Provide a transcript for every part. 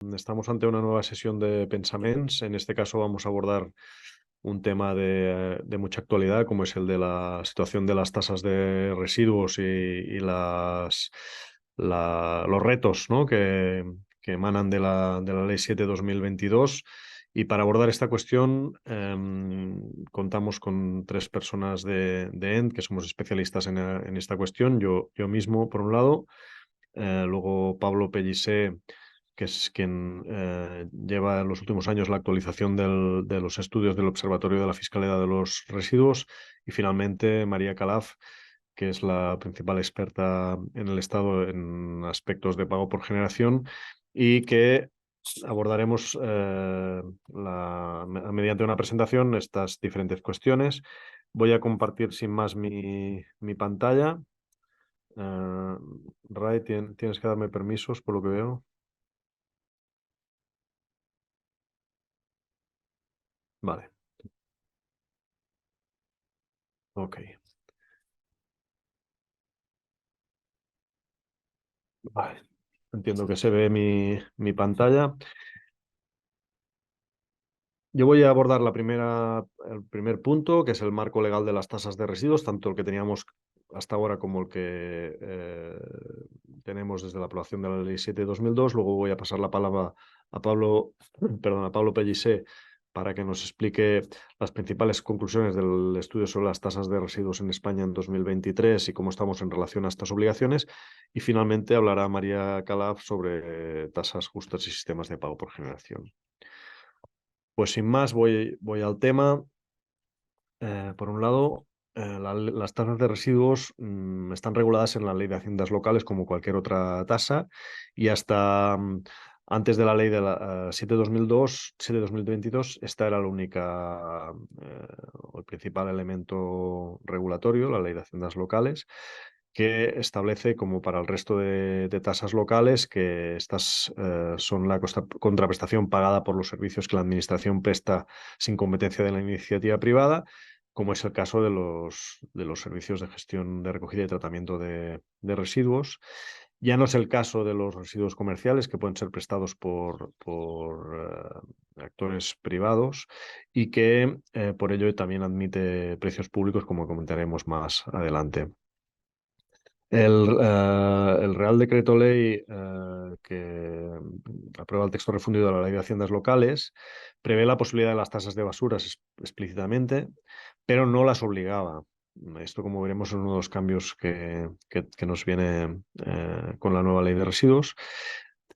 Estamos ante una nueva sesión de Pensaments. En este caso vamos a abordar un tema de mucha actualidad, como es el de la situación de las tasas de residuos y los retos, ¿no? que emanan de la Ley 7/2022. Y para abordar esta cuestión contamos con tres personas de END, que somos especialistas en esta cuestión. Yo mismo, por un lado, luego Pablo Pellicer, que es quien lleva en los últimos años la actualización de los estudios del Observatorio de la Fiscalidad de los Residuos, y finalmente María Calaf, que es la principal experta en el Estado en aspectos de pago por generación, y que abordaremos mediante una presentación estas diferentes cuestiones. Voy a compartir sin más mi pantalla. Ray, tienes que darme permisos por lo que veo. Vale, ok. Vale. Entiendo que se ve mi pantalla. Yo voy a abordar el primer punto, que es el marco legal de las tasas de residuos, tanto el que teníamos hasta ahora como el que tenemos desde la aprobación de la Ley 7/2002. Luego voy a pasar la palabra a Pablo, perdón, a Pablo Pellicer, para que nos explique las principales conclusiones del estudio sobre las tasas de residuos en España en 2023 y cómo estamos en relación a estas obligaciones. Y finalmente hablará María Calaf sobre tasas justas y sistemas de pago por generación. Pues sin más, voy al tema. Por un lado, las tasas de residuos están reguladas en la Ley de Haciendas Locales como cualquier otra tasa, y hasta antes de la ley de la 7/2002, 7/2022, esta era la única, o el principal elemento regulatorio, la Ley de Haciendas Locales, que establece, como para el resto de tasas locales, que estas son la contraprestación pagada por los servicios que la Administración presta sin competencia de la iniciativa privada, como es el caso de los servicios de gestión de recogida y tratamiento de residuos. Ya no es el caso de los residuos comerciales, que pueden ser prestados por actores privados, y que por ello también admite precios públicos, como comentaremos más adelante. El Real Decreto Ley que aprueba el texto refundido de la Ley de Haciendas Locales prevé la posibilidad de las tasas de basuras explícitamente, pero no las obligaba. Esto, como veremos, es uno de los cambios que nos viene con la nueva Ley de Residuos.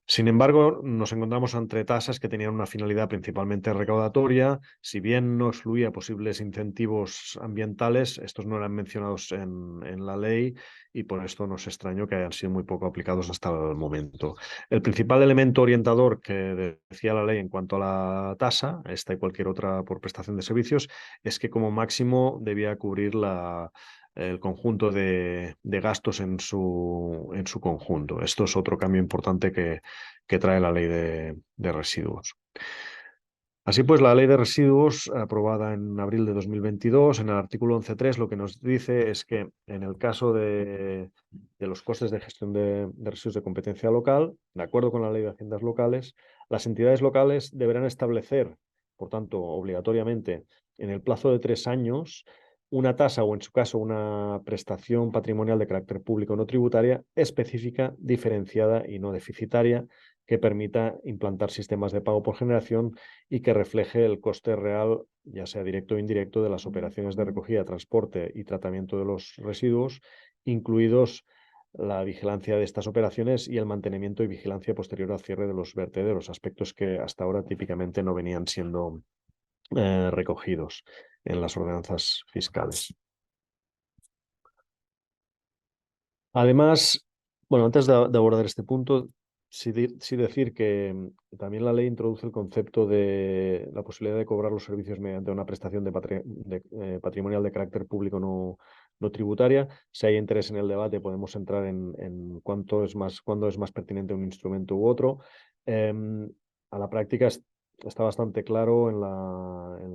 Sin embargo, nos encontramos ante tasas que tenían una finalidad principalmente recaudatoria. Si bien no excluía posibles incentivos ambientales, estos no eran mencionados en la ley, y por esto nos extrañó que hayan sido muy poco aplicados hasta el momento. El principal elemento orientador que decía la ley en cuanto a la tasa, esta y cualquier otra por prestación de servicios, es que como máximo debía cubrir el conjunto de gastos en su conjunto. Esto es otro cambio importante que trae la ley de residuos. Así pues, la Ley de Residuos, aprobada en abril de 2022, en el artículo 11.3, lo que nos dice es que en el caso de los costes de gestión de residuos de competencia local, de acuerdo con la Ley de Haciendas Locales, las entidades locales deberán establecer, por tanto, obligatoriamente, en el plazo de 3 años, una tasa o, en su caso, una prestación patrimonial de carácter público no tributaria específica, diferenciada y no deficitaria, que permita implantar sistemas de pago por generación y que refleje el coste real, ya sea directo o indirecto, de las operaciones de recogida, transporte y tratamiento de los residuos, incluidos la vigilancia de estas operaciones y el mantenimiento y vigilancia posterior al cierre de los vertederos, aspectos que hasta ahora típicamente no venían siendo recogidos en las ordenanzas fiscales. Además, bueno, antes de abordar este punto, sí decir que también la ley introduce el concepto de la posibilidad de cobrar los servicios mediante una prestación patrimonial de carácter público no tributaria. Si hay interés en el debate, podemos entrar en cuándo es más pertinente un instrumento u otro. A la práctica está bastante claro en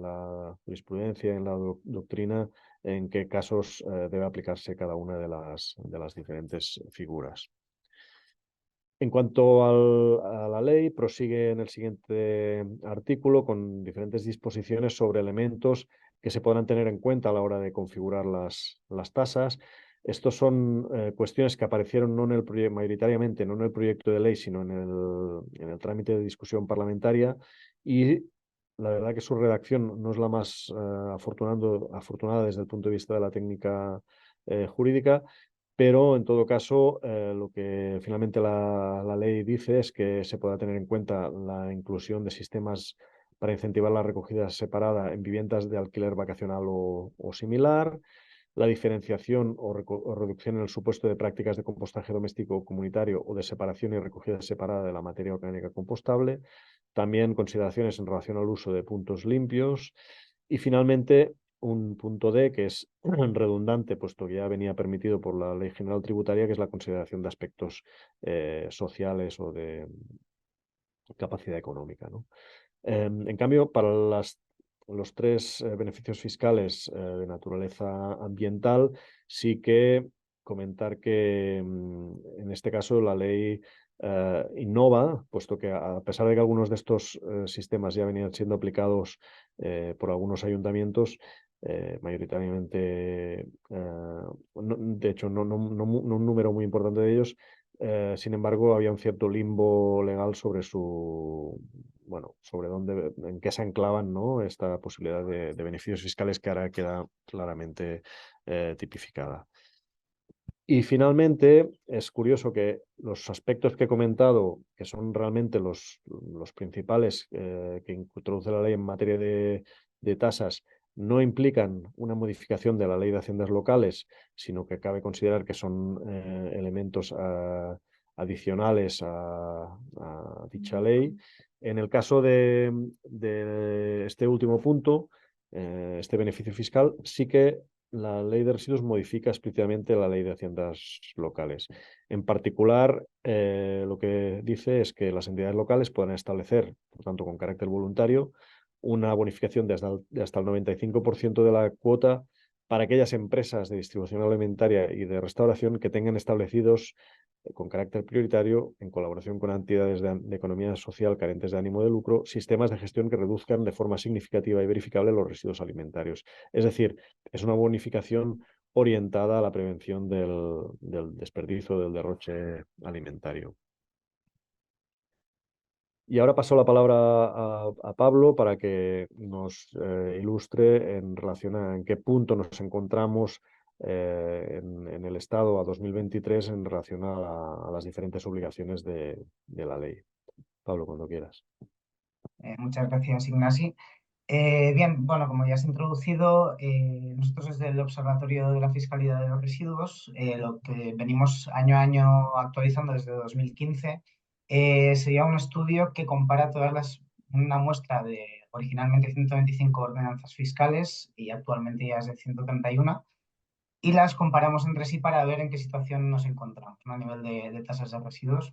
la jurisprudencia, en la doctrina, en qué casos debe aplicarse cada una de las diferentes figuras. En cuanto a la ley, prosigue en el siguiente artículo con diferentes disposiciones sobre elementos que se podrán tener en cuenta a la hora de configurar las tasas. Estos son cuestiones que aparecieron no en el mayoritariamente, no en el proyecto de ley, sino en el trámite de discusión parlamentaria, y la verdad que su redacción no es la más afortunada desde el punto de vista de la técnica jurídica, pero en todo caso, lo que finalmente la ley dice es que se pueda tener en cuenta la inclusión de sistemas para incentivar la recogida separada en viviendas de alquiler vacacional o similar, la diferenciación o reducción en el supuesto de prácticas de compostaje doméstico comunitario o de separación y recogida separada de la materia orgánica compostable, también consideraciones en relación al uso de puntos limpios y finalmente un punto D que es redundante, puesto que ya venía permitido por la Ley General Tributaria, que es la consideración de aspectos sociales o de capacidad económica, ¿no? En cambio, para los tres beneficios fiscales de naturaleza ambiental, sí que comentar que en este caso la ley innova, puesto que a pesar de que algunos de estos sistemas ya venían siendo aplicados por algunos ayuntamientos, mayoritariamente, de hecho, no un número muy importante de ellos, sin embargo, había un cierto limbo legal sobre bueno, sobre dónde, en qué se anclaban, ¿no? Esta posibilidad de beneficios fiscales que ahora queda claramente tipificada. Y finalmente, es curioso que los aspectos que he comentado, que son realmente los principales que introduce la ley en materia de tasas, no implican una modificación de la ley de haciendas locales, sino que cabe considerar que son elementos adicionales a dicha ley. En el caso de este último punto, este beneficio fiscal, sí que la ley de residuos modifica explícitamente la ley de haciendas locales. En particular, lo que dice es que las entidades locales pueden establecer, por tanto, con carácter voluntario, una bonificación de hasta el 95% de la cuota para aquellas empresas de distribución alimentaria y de restauración que tengan establecidos con carácter prioritario, en colaboración con entidades de economía social carentes de ánimo de lucro, sistemas de gestión que reduzcan de forma significativa y verificable los residuos alimentarios. Es decir, es una bonificación orientada a la prevención del desperdicio, del derroche alimentario. Y ahora paso la palabra a Pablo para que nos ilustre en relación a en qué punto nos encontramos en el Estado a 2023 en relación a las diferentes obligaciones de la ley. Pablo, cuando quieras. Muchas gracias, Ignasi. Bien, bueno, como ya has introducido, nosotros desde el Observatorio de la Fiscalidad de los Residuos, lo que venimos año a año actualizando desde 2015, sería un estudio que compara una muestra de originalmente 125 ordenanzas fiscales y actualmente ya es de 131, y las comparamos entre sí para ver en qué situación nos encontramos, ¿no? A nivel de tasas de residuos.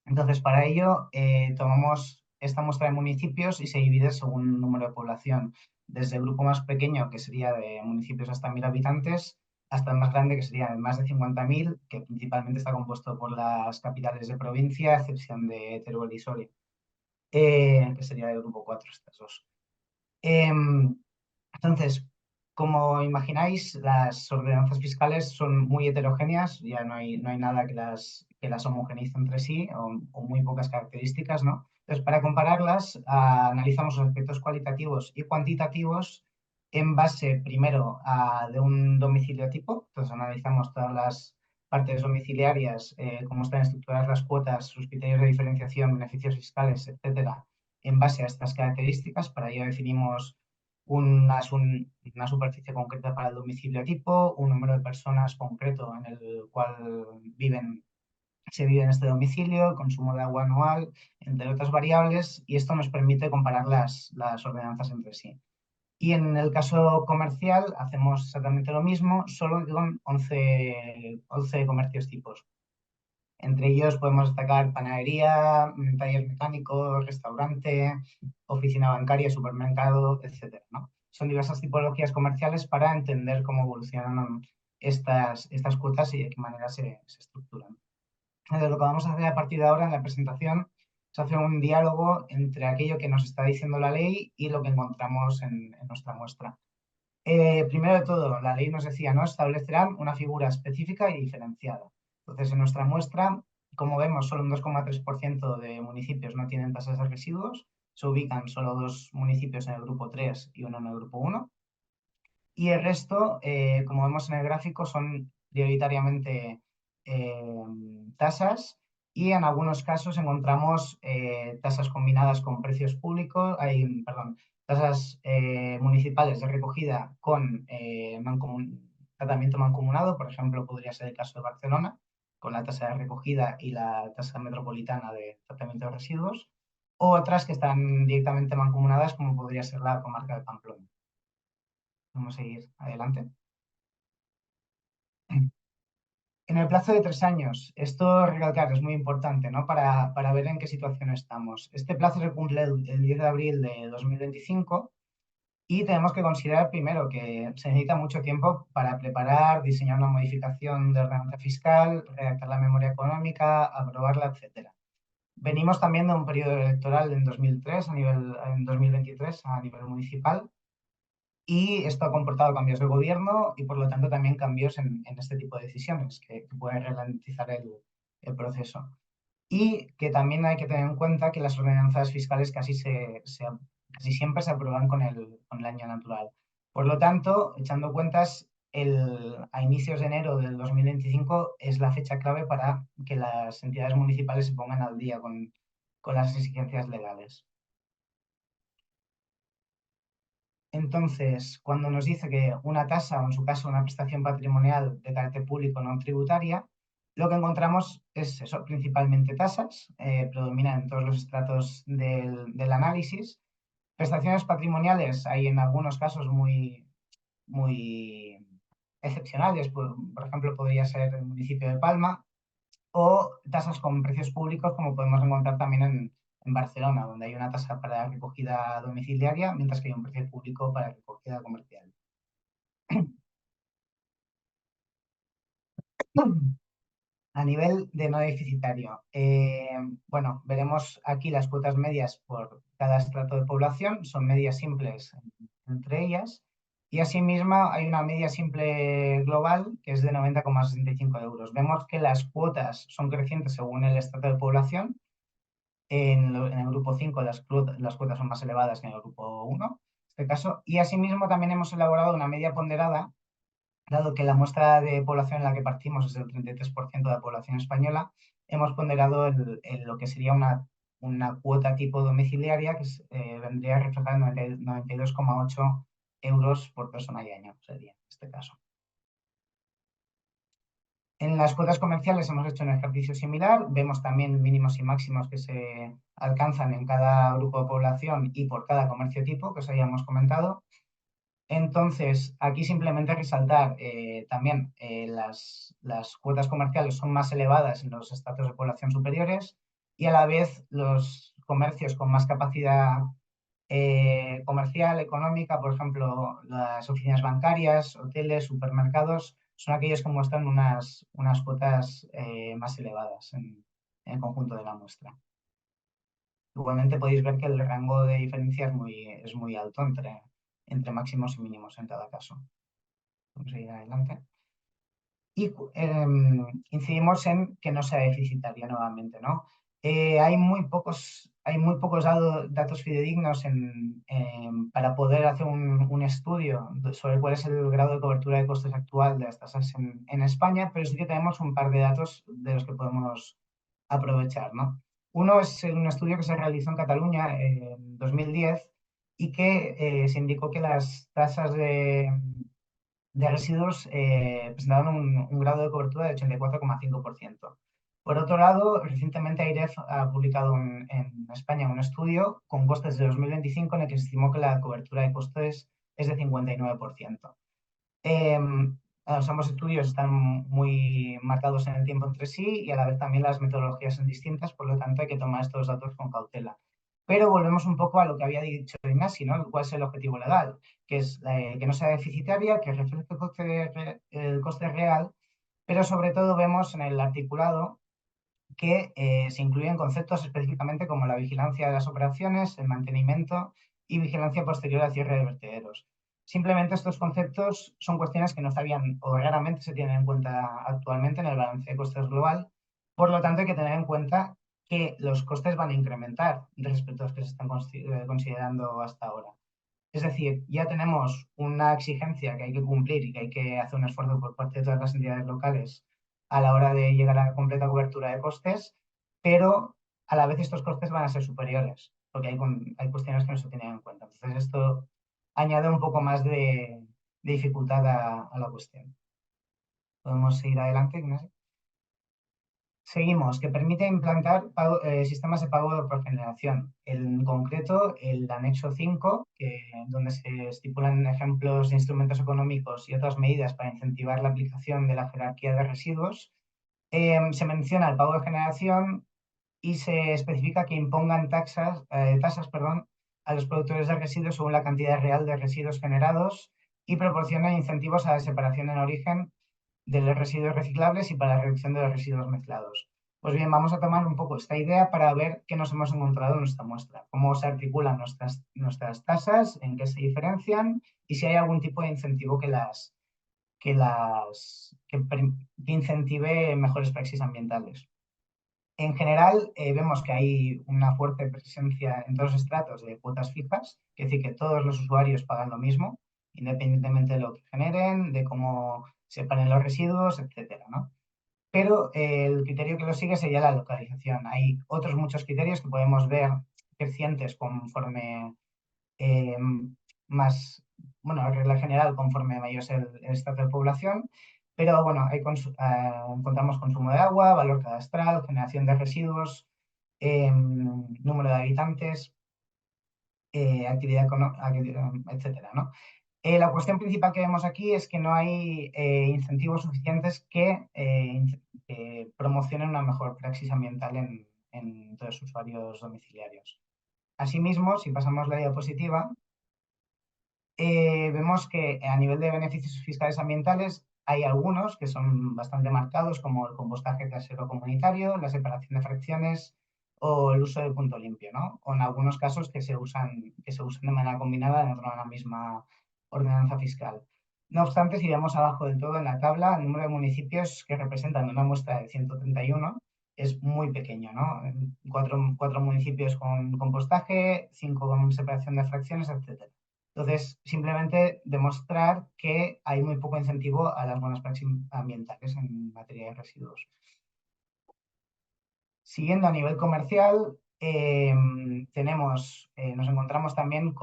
Entonces, para ello, tomamos esta muestra de municipios y se divide según número de población, desde el grupo más pequeño, que sería de municipios hasta 1.000 habitantes, hasta el más grande, que sería de más de 50.000, que principalmente está compuesto por las capitales de provincia, a excepción de Teruel y Soria, que sería del grupo 4, estas dos. Em, entonces, como imagináis, las ordenanzas fiscales son muy heterogéneas, ya no hay nada que las homogeneice entre sí o muy pocas características, ¿no? Entonces, para compararlas, analizamos los aspectos cualitativos y cuantitativos en base, primero, de un domicilio tipo. Entonces, analizamos todas las partes domiciliarias, cómo están estructuradas las cuotas, sus criterios de diferenciación, beneficios fiscales, etcétera, en base a estas características. Para ello definimos una superficie concreta para el domicilio tipo, un número de personas concreto en el cual se vive en este domicilio, consumo de agua anual, entre otras variables, y esto nos permite comparar las ordenanzas entre sí. Y en el caso comercial hacemos exactamente lo mismo, solo con 11 comercios tipos. Entre ellos podemos destacar panadería, taller mecánico, restaurante, oficina bancaria, supermercado, etcétera, ¿no? Son diversas tipologías comerciales para entender cómo evolucionan estas cuotas y de qué manera se estructuran. Entonces, lo que vamos a hacer a partir de ahora en la presentación es hacer un diálogo entre aquello que nos está diciendo la ley y lo que encontramos en nuestra muestra. Primero de todo, la ley nos decía, ¿no? Establecerán una figura específica y diferenciada. Entonces, en nuestra muestra, como vemos, solo un 2,3% de municipios no tienen tasas de residuos. Se ubican solo 2 municipios en el grupo 3 y uno en el grupo 1. Y el resto, como vemos en el gráfico, son prioritariamente eh, tasas y en algunos casos encontramos tasas combinadas con precios públicos, perdón, tasas municipales de recogida con tratamiento mancomunado. Por ejemplo, podría ser el caso de Barcelona, con la tasa de recogida y la tasa metropolitana de tratamiento de residuos, o otras que están directamente mancomunadas, como podría ser la comarca de Pamplona. Vamos a ir adelante. En el plazo de 3 años, esto recalcar es muy importante, ¿no? Para ver en qué situación estamos. Este plazo se cumple el 10 de abril de 2025 y tenemos que considerar primero que se necesita mucho tiempo para preparar, diseñar una modificación de ordenanza fiscal, redactar la memoria económica, aprobarla, etcétera. Venimos también de un periodo electoral en 2003 en 2023 a nivel municipal, y esto ha comportado cambios de gobierno y por lo tanto también cambios en este tipo de decisiones que pueden ralentizar el proceso. Y que también hay que tener en cuenta que las ordenanzas fiscales casi siempre se aprueban con el año natural. Por lo tanto, echando cuentas, a inicios de enero del 2025 es la fecha clave para que las entidades municipales se pongan al día con las exigencias legales. Entonces, cuando nos dice que una tasa, o en su caso una prestación patrimonial de carácter público no tributaria, lo que encontramos es eso, principalmente tasas, predominan en todos los estratos del análisis. Prestaciones patrimoniales hay en algunos casos muy excepcionales, por ejemplo, podría ser el municipio de Palma, o tasas con precios públicos, como podemos encontrar también en Barcelona, donde hay una tasa para recogida domiciliaria, mientras que hay un precio público para recogida comercial. A nivel de no deficitario, bueno, veremos aquí las cuotas medias por cada estrato de población, son medias simples entre ellas, y asimismo hay una media simple global que es de 90,65 euros. Vemos que las cuotas son crecientes según el estrato de población. En el grupo 5 las cuotas son más elevadas que en el grupo 1, en este caso. Y asimismo también hemos elaborado una media ponderada, dado que la muestra de población en la que partimos es del 33% de la población española. Hemos ponderado lo que sería una cuota tipo domiciliaria que vendría a reflejar 92,8 euros por persona y año, sería en este caso. En las cuotas comerciales hemos hecho un ejercicio similar, vemos también mínimos y máximos que se alcanzan en cada grupo de población y por cada comercio tipo que os habíamos comentado. Entonces, aquí simplemente resaltar también las cuotas comerciales son más elevadas en los estratos de población superiores y a la vez los comercios con más capacidad comercial, económica, por ejemplo, las oficinas bancarias, hoteles, supermercados, son aquellos que muestran unas cuotas más elevadas en el conjunto de la muestra. Igualmente podéis ver que el rango de diferencia es muy alto entre máximos y mínimos en cada caso. Vamos a ir adelante. Y incidimos en que no sea deficitaria nuevamente, ¿no? Hay muy pocos datos fidedignos para poder hacer un estudio sobre cuál es el grado de cobertura de costes actual de las tasas en España, pero sí que tenemos un par de datos de los que podemos aprovechar, ¿no? Uno es un estudio que se realizó en Cataluña en 2010 y que se indicó que las tasas de residuos presentaban un grado de cobertura de 84,5%. Por otro lado, recientemente AIREF ha publicado en España un estudio con costes de 2025 en el que se estimó que la cobertura de costes es de 59%. Los ambos estudios están muy marcados en el tiempo entre sí y a la vez también las metodologías son distintas, por lo tanto hay que tomar estos datos con cautela. Pero volvemos un poco a lo que había dicho Ignasi, ¿no? ¿Cuál es el objetivo legal? Que es que no sea deficitaria, que refleje el coste real, pero sobre todo vemos en el articulado que se incluyen conceptos específicamente como la vigilancia de las operaciones, el mantenimiento y vigilancia posterior al cierre de vertederos. Simplemente estos conceptos son cuestiones que no sabían o raramente se tienen en cuenta actualmente en el balance de costes global. Por lo tanto, hay que tener en cuenta que los costes van a incrementar respecto a los que se están considerando hasta ahora. Es decir, ya tenemos una exigencia que hay que cumplir y que hay que hacer un esfuerzo por parte de todas las entidades locales a la hora de llegar a la completa cobertura de costes, pero a la vez estos costes van a ser superiores, porque hay cuestiones que no se tienen en cuenta. Entonces, esto añade un poco más de dificultad a la cuestión. ¿Podemos seguir adelante, Ignacio? Seguimos, que permite implantar sistemas de pago por generación. En concreto, el anexo 5, donde se estipulan ejemplos de instrumentos económicos y otras medidas para incentivar la aplicación de la jerarquía de residuos, se menciona el pago de generación y se especifica que impongan tasas, a los productores de residuos según la cantidad real de residuos generados y proporcionan incentivos a la separación en origen de los residuos reciclables y para la reducción de los residuos mezclados. Pues bien, vamos a tomar un poco esta idea para ver qué nos hemos encontrado en nuestra muestra, cómo se articulan nuestras tasas, en qué se diferencian y si hay algún tipo de incentivo que incentive mejores praxis ambientales. En general, vemos que hay una fuerte presencia en todos los estratos de cuotas fijas, es decir, que todos los usuarios pagan lo mismo, independientemente de lo que generen, de cómo separen los residuos, etcétera, ¿no? Pero el criterio que lo sigue sería la localización. Hay otros muchos criterios que podemos ver crecientes conforme eh, más, bueno, la regla general conforme mayor es el estrato de población, pero bueno, encontramos consumo de agua, valor cadastral, generación de residuos, número de habitantes, etcétera, ¿no? La cuestión principal que vemos aquí es que no hay incentivos suficientes que promocionen una mejor praxis ambiental en todos los usuarios domiciliarios. Asimismo, si pasamos la diapositiva, vemos que a nivel de beneficios fiscales ambientales hay algunos que son bastante marcados, como el compostaje casero comunitario, la separación de fracciones o el uso de punto limpio, ¿no? O en algunos casos que se usan de manera combinada dentro de la misma ordenanza fiscal. No obstante, si vemos abajo del todo en la tabla, el número de municipios que representan una muestra de 131 es muy pequeño, ¿no? Cuatro municipios con compostaje, 5 con separación de fracciones, etc. Entonces, simplemente demostrar que hay muy poco incentivo a las buenas prácticas ambientales en materia de residuos. Siguiendo a nivel comercial, nos encontramos también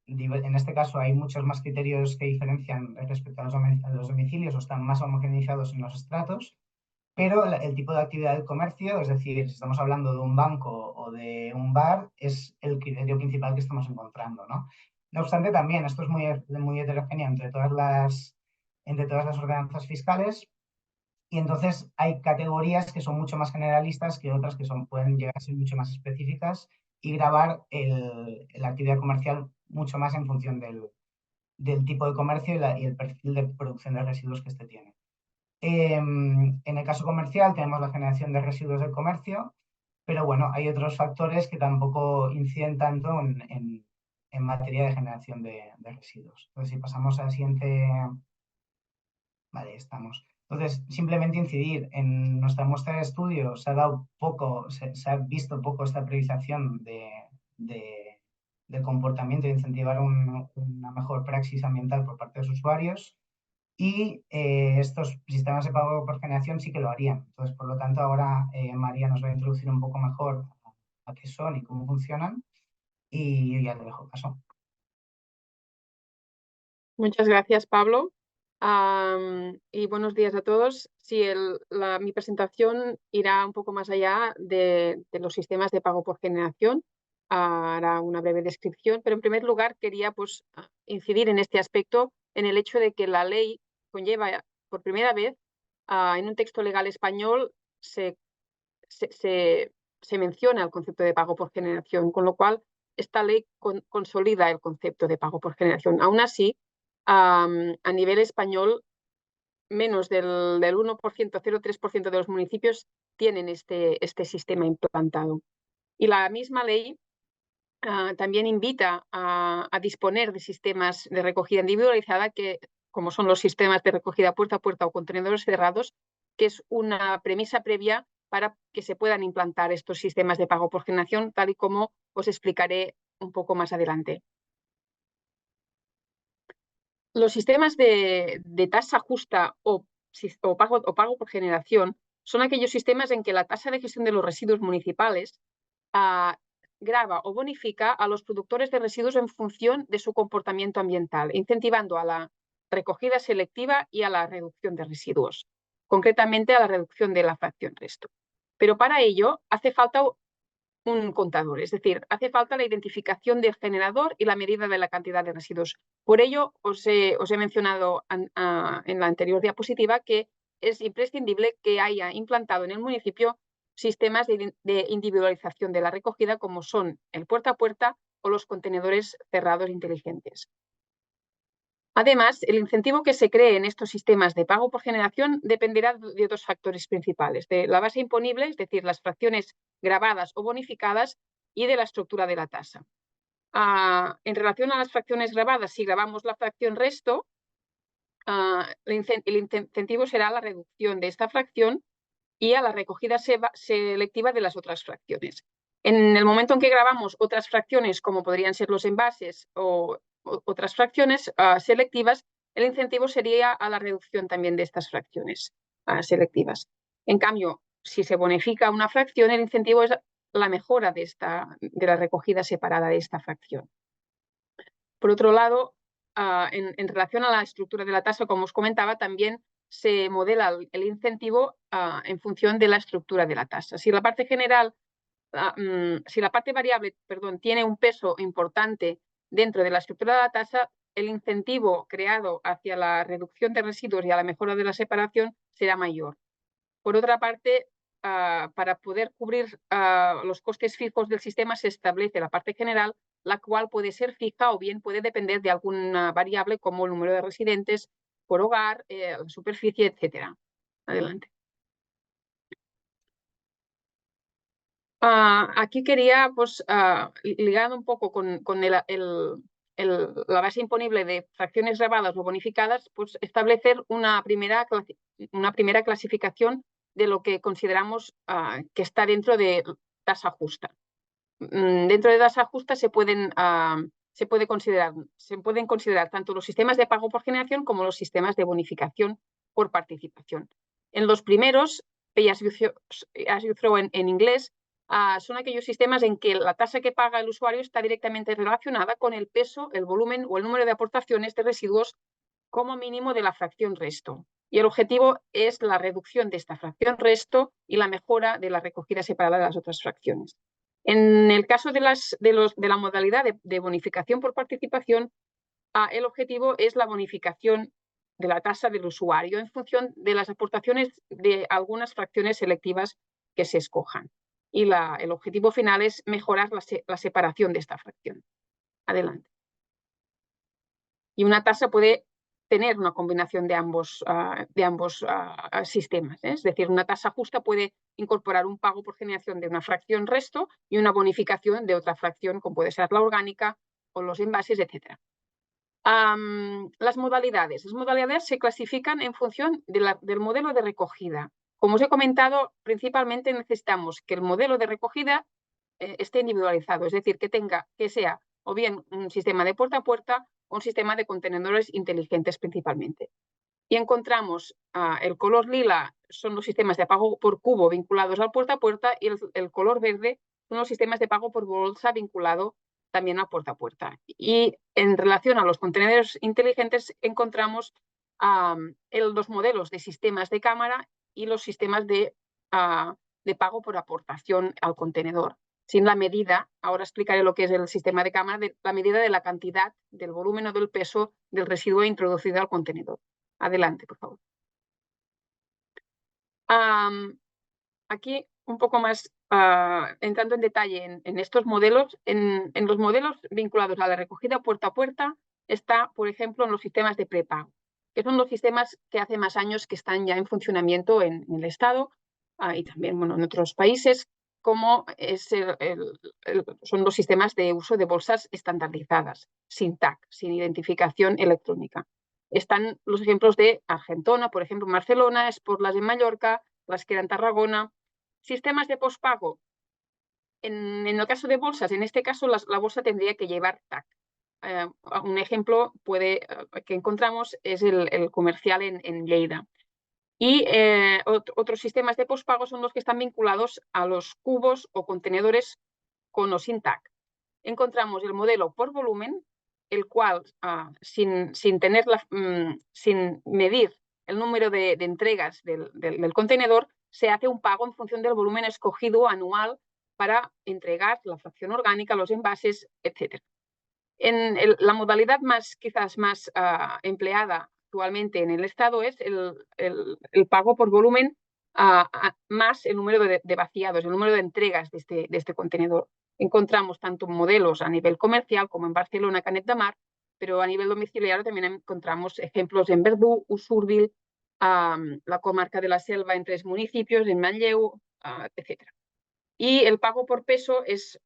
en este caso hay muchos más criterios que diferencian respecto a los domicilios o están más homogeneizados en los estratos, pero el tipo de actividad del comercio, es decir, si estamos hablando de un banco o de un bar, es el criterio principal que estamos encontrando, ¿no? No obstante, también esto es muy heterogéneo entre todas las ordenanzas fiscales y entonces hay categorías que son mucho más generalistas que otras que pueden llegar a ser mucho más específicas y grabar la actividad comercial mucho más en función del tipo de comercio y el perfil de producción de residuos que este tiene. En el caso comercial tenemos la generación de residuos del comercio, pero bueno, hay otros factores que tampoco inciden tanto en materia de generación de residuos. Entonces, si pasamos al siguiente, vale, estamos. Entonces, simplemente incidir en nuestra muestra de estudio, se ha dado poco, se ha visto poco esta priorización del comportamiento de incentivar una mejor praxis ambiental por parte de los usuarios. Y estos sistemas de pago por generación sí que lo harían. Entonces, por lo tanto, ahora María nos va a introducir un poco mejor a qué son y cómo funcionan. Y yo ya le dejo paso. Muchas gracias, Pablo. Y buenos días a todos. Sí, mi presentación irá un poco más allá de los sistemas de pago por generación. Hará una breve descripción, pero en primer lugar quería pues, incidir en este aspecto, en el hecho de que la ley conlleva por primera vez en un texto legal español se menciona el concepto de pago por generación, con lo cual esta ley consolida el concepto de pago por generación. Aún así, a nivel español menos del 1%, 0,3% de los municipios tienen este sistema implantado. Y la misma ley también invita a disponer de sistemas de recogida individualizada, que, como son los sistemas de recogida puerta a puerta o contenedores cerrados, que es una premisa previa para que se puedan implantar estos sistemas de pago por generación, tal y como os explicaré un poco más adelante. Los sistemas de tasa justa o pago por generación son aquellos sistemas en que la tasa de gestión de los residuos municipales grava o bonifica a los productores de residuos en función de su comportamiento ambiental, incentivando a la recogida selectiva y a la reducción de residuos, concretamente a la reducción de la fracción resto. Pero para ello hace falta un contador, es decir, hace falta la identificación del generador y la medida de la cantidad de residuos. Por ello, os he mencionado en la anterior diapositiva que es imprescindible que haya implantado en el municipio sistemas de individualización de la recogida, como son el puerta a puerta o los contenedores cerrados inteligentes. Además, el incentivo que se cree en estos sistemas de pago por generación dependerá de dos factores principales: de la base imponible, es decir, las fracciones gravadas o bonificadas, y de la estructura de la tasa. En relación a las fracciones grabadas, si gravamos la fracción resto, el incentivo será la reducción de esta fracción y a la recogida selectiva de las otras fracciones. En el momento en que gravamos otras fracciones, como podrían ser los envases o otras fracciones selectivas, el incentivo sería a la reducción también de estas fracciones selectivas. En cambio, si se bonifica una fracción, el incentivo es la mejora de la recogida separada de esta fracción. Por otro lado, en relación a la estructura de la tasa, como os comentaba, también se modela el incentivo en función de la estructura de la tasa. Si la parte variable, tiene un peso importante dentro de la estructura de la tasa, el incentivo creado hacia la reducción de residuos y a la mejora de la separación será mayor. Por otra parte, para poder cubrir los costes fijos del sistema, se establece la parte general, la cual puede ser fija o bien puede depender de alguna variable como el número de residentes por hogar, la superficie, etc. Adelante. Aquí quería, ligando un poco con la base imponible de fracciones grabadas o bonificadas, establecer una primera clasificación de lo que consideramos que está dentro de tasa justa. Dentro de tasa justa se pueden considerar tanto los sistemas de pago por generación como los sistemas de bonificación por participación. En los primeros, pay as you throw en inglés, son aquellos sistemas en que la tasa que paga el usuario está directamente relacionada con el peso, el volumen o el número de aportaciones de residuos como mínimo de la fracción resto. Y el objetivo es la reducción de esta fracción resto y la mejora de la recogida separada de las otras fracciones. En el caso de la modalidad de bonificación por participación, el objetivo es la bonificación de la tasa del usuario en función de las aportaciones de algunas fracciones selectivas que se escojan. Y el objetivo final es mejorar la separación de esta fracción. Adelante. Y una tasa puede tener una combinación de ambos sistemas. Es decir, una tasa justa puede incorporar un pago por generación de una fracción resto y una bonificación de otra fracción, como puede ser la orgánica o los envases, etc. Las modalidades. Las modalidades se clasifican en función del modelo de recogida. Como os he comentado, principalmente necesitamos que el modelo de recogida esté individualizado, es decir, que sea o bien un sistema de puerta a puerta o un sistema de contenedores inteligentes principalmente. Y encontramos el color lila son los sistemas de pago por cubo vinculados al puerta a puerta y el color verde son los sistemas de pago por bolsa vinculado también al puerta a puerta. Y en relación a los contenedores inteligentes encontramos los modelos de sistemas de cámara y los sistemas de pago por aportación al contenedor. Sin la medida, ahora explicaré lo que es el sistema de cámara, la medida de la cantidad, del volumen o del peso del residuo introducido al contenedor. Adelante, por favor. Aquí un poco más entrando en detalle en estos modelos, en los modelos vinculados a la recogida puerta a puerta está, por ejemplo, en los sistemas de prepago. que son los sistemas que hace más años que están ya en funcionamiento en el Estado y también en otros países, como son los sistemas de uso de bolsas estandarizadas, sin tag, sin identificación electrónica. Están los ejemplos de Argentona, por ejemplo, en Barcelona, Sportlas en Mallorca, Lasquera en Tarragona. Sistemas de pospago. En el caso de bolsas, en este caso la bolsa tendría que llevar tag. Un ejemplo que encontramos es el comercial en Lleida. Y otros sistemas de pospago son los que están vinculados a los cubos o contenedores con o sin tag. Encontramos el modelo por volumen, el cual, sin medir el número de entregas del contenedor, se hace un pago en función del volumen escogido anual para entregar la fracción orgánica, los envases, etc. La modalidad quizás más empleada actualmente en el Estado es el pago por volumen más el número de vaciados, el número de entregas de este contenedor. Encontramos tanto modelos a nivel comercial como en Barcelona, Canet de Mar, pero a nivel domiciliario también encontramos ejemplos en Verdú, Usurbil, la comarca de la Selva en 3 municipios, en Manlleu, etc. Y el pago por peso es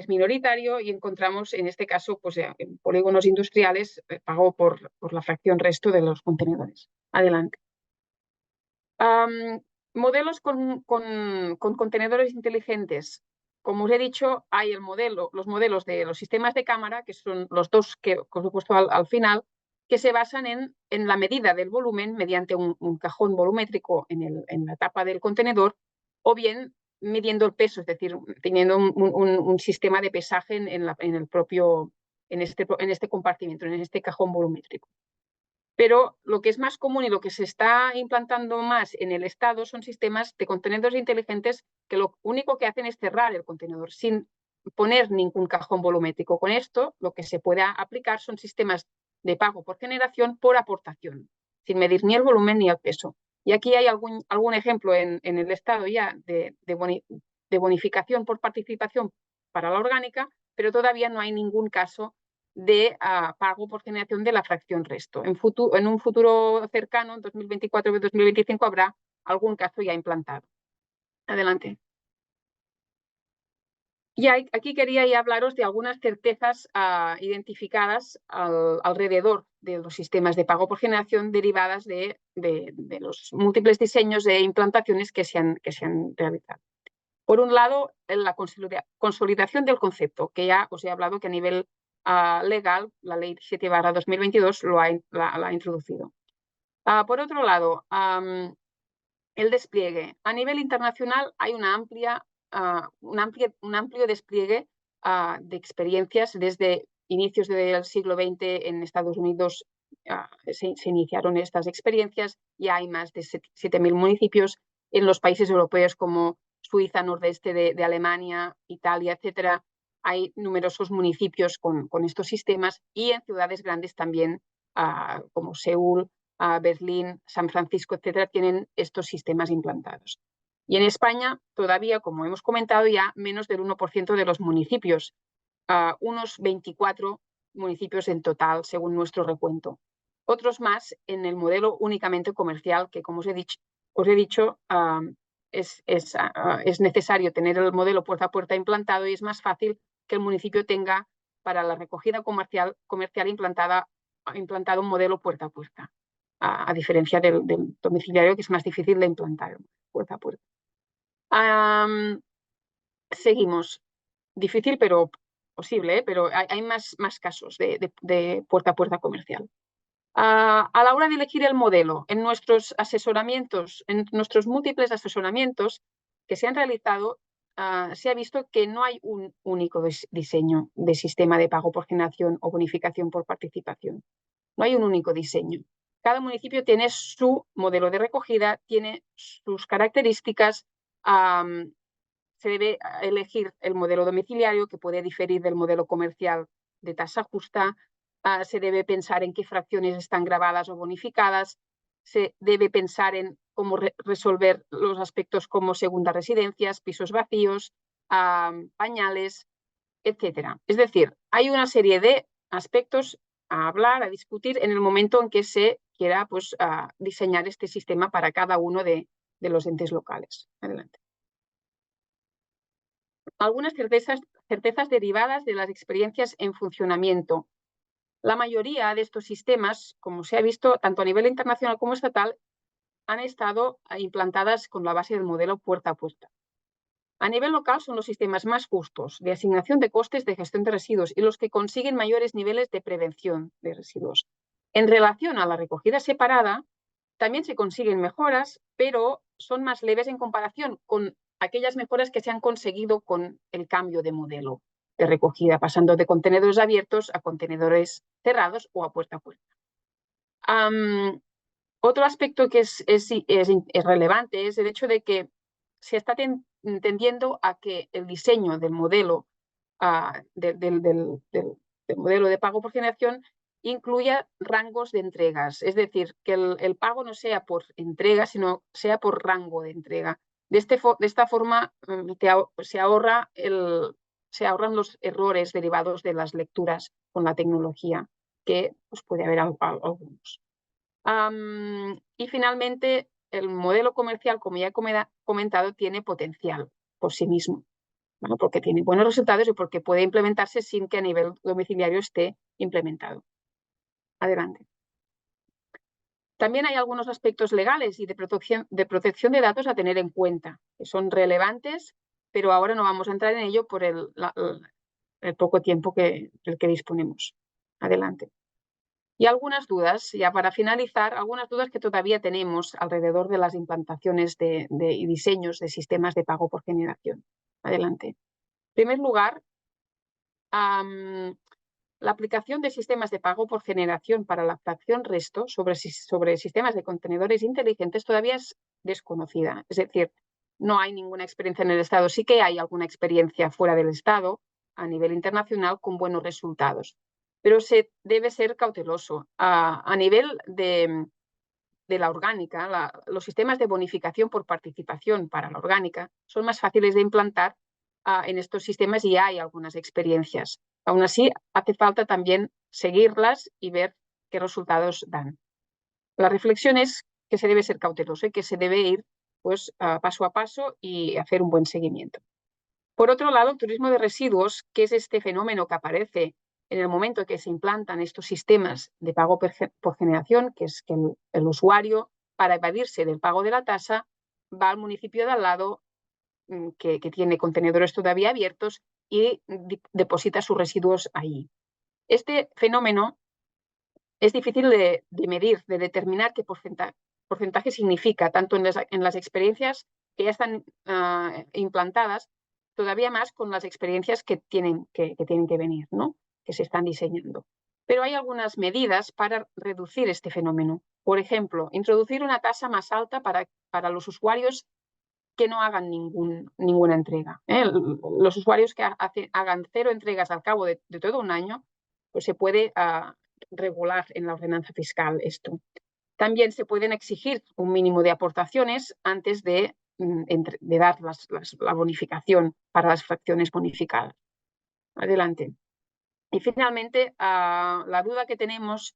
minoritario y encontramos en este caso pues, en polígonos industriales pago por la fracción resto de los contenedores. Adelante. Modelos con contenedores inteligentes. Como os he dicho, hay los modelos de los sistemas de cámara, que son los dos que os he puesto al final, que se basan en la medida del volumen mediante un cajón volumétrico en la tapa del contenedor, o bien midiendo el peso, es decir, teniendo un sistema de pesaje en este compartimento, en este cajón volumétrico. Pero lo que es más común y lo que se está implantando más en el Estado son sistemas de contenedores inteligentes que lo único que hacen es cerrar el contenedor sin poner ningún cajón volumétrico. Con esto, lo que se puede aplicar son sistemas de pago por generación por aportación, sin medir ni el volumen ni el peso. Y aquí hay algún ejemplo en el Estado ya de bonificación por participación para la orgánica, pero todavía no hay ningún caso de pago por generación de la fracción resto. En un futuro cercano, en 2024 y 2025, habrá algún caso ya implantado. Adelante. Y aquí quería ya hablaros de algunas certezas identificadas alrededor de los sistemas de pago por generación derivadas de los múltiples diseños e implantaciones que se han realizado. Por un lado, la consolidación del concepto, que ya os he hablado que a nivel legal, la Ley 7/2022 la ha introducido. Por otro lado, el despliegue. A nivel internacional hay un amplio despliegue de experiencias. Desde inicios del siglo XX en Estados Unidos se iniciaron estas experiencias. Ya hay más de 7.000 municipios en los países europeos como Suiza, nordeste de Alemania, Italia, etcétera. Hay numerosos municipios con estos sistemas y en ciudades grandes también como Seúl, Berlín, San Francisco, etcétera, tienen estos sistemas implantados. Y en España todavía, como hemos comentado, ya menos del 1% de los municipios, unos 24 municipios en total, según nuestro recuento. Otros más en el modelo únicamente comercial, que como os he dicho, es necesario tener el modelo puerta a puerta implantado y es más fácil que el municipio tenga para la recogida comercial implantado un modelo puerta a puerta, a diferencia del domiciliario, que es más difícil de implantar puerta a puerta. Seguimos. Difícil, pero posible, pero hay más casos de puerta a puerta comercial. A la hora de elegir el modelo, en nuestros asesoramientos, en nuestros múltiples asesoramientos que se han realizado, se ha visto que no hay un único diseño de sistema de pago por generación o bonificación por participación. No hay un único diseño. Cada municipio tiene su modelo de recogida, tiene sus características. Se debe elegir el modelo domiciliario, que puede diferir del modelo comercial de tasa justa. Se debe pensar en qué fracciones están grabadas o bonificadas. Se debe pensar en cómo resolver los aspectos como segundas residencias, pisos vacíos, pañales, etc. Es decir, hay una serie de aspectos hablar, a discutir en el momento en que se quiera pues, diseñar este sistema para cada uno de los entes locales. Adelante. Algunas certezas derivadas de las experiencias en funcionamiento. La mayoría de estos sistemas, como se ha visto tanto a nivel internacional como estatal, han estado implantadas con la base del modelo puerta a puerta. A nivel local son los sistemas más justos de asignación de costes de gestión de residuos y los que consiguen mayores niveles de prevención de residuos. En relación a la recogida separada, también se consiguen mejoras, pero son más leves en comparación con aquellas mejoras que se han conseguido con el cambio de modelo de recogida, pasando de contenedores abiertos a contenedores cerrados o a puerta a puerta. Otro aspecto que es relevante es el hecho de que se está tendiendo a que el diseño del modelo, del modelo de pago por generación incluya rangos de entregas, es decir, que el pago no sea por entrega, sino sea por rango de entrega. De esta forma se ahorran los errores derivados de las lecturas con la tecnología, que pues, puede haber algunos. Y finalmente, el modelo comercial, como ya he comentado, tiene potencial por sí mismo, ¿no? Porque tiene buenos resultados y porque puede implementarse sin que a nivel domiciliario esté implementado. Adelante. También hay algunos aspectos legales y de protección de datos a tener en cuenta, que son relevantes, pero ahora no vamos a entrar en ello por el poco tiempo del que disponemos. Adelante. Y algunas dudas, ya para finalizar, algunas dudas que todavía tenemos alrededor de las implantaciones y diseños de sistemas de pago por generación. Adelante. En primer lugar, la aplicación de sistemas de pago por generación para la fracción resto sobre sistemas de contenedores inteligentes todavía es desconocida. Es decir, no hay ninguna experiencia en el Estado. Sí que hay alguna experiencia fuera del Estado a nivel internacional con buenos resultados. Pero se debe ser cauteloso. A nivel de la orgánica, los sistemas de bonificación por participación para la orgánica son más fáciles de implantar en estos sistemas y hay algunas experiencias. Aún así, hace falta también seguirlas y ver qué resultados dan. La reflexión es que se debe ser cauteloso y que se debe ir pues, paso a paso y hacer un buen seguimiento. Por otro lado, el turismo de residuos, que es este fenómeno que aparece en el momento en que se implantan estos sistemas de pago por generación, que es que el usuario, para evadirse del pago de la tasa, va al municipio de al lado que tiene contenedores todavía abiertos y deposita sus residuos ahí. Este fenómeno es difícil de medir, de determinar qué porcentaje significa, tanto en las experiencias que ya están implantadas, todavía más con las experiencias que tienen que venir, ¿no? Que se están diseñando. Pero hay algunas medidas para reducir este fenómeno. Por ejemplo, introducir una tasa más alta para los usuarios que no hagan ninguna entrega. Los usuarios que hagan 0 entregas al cabo de todo un año, pues se puede regular en la ordenanza fiscal esto. También se pueden exigir un mínimo de aportaciones antes de dar la bonificación para las fracciones bonificadas. Adelante. Y finalmente, la duda que tenemos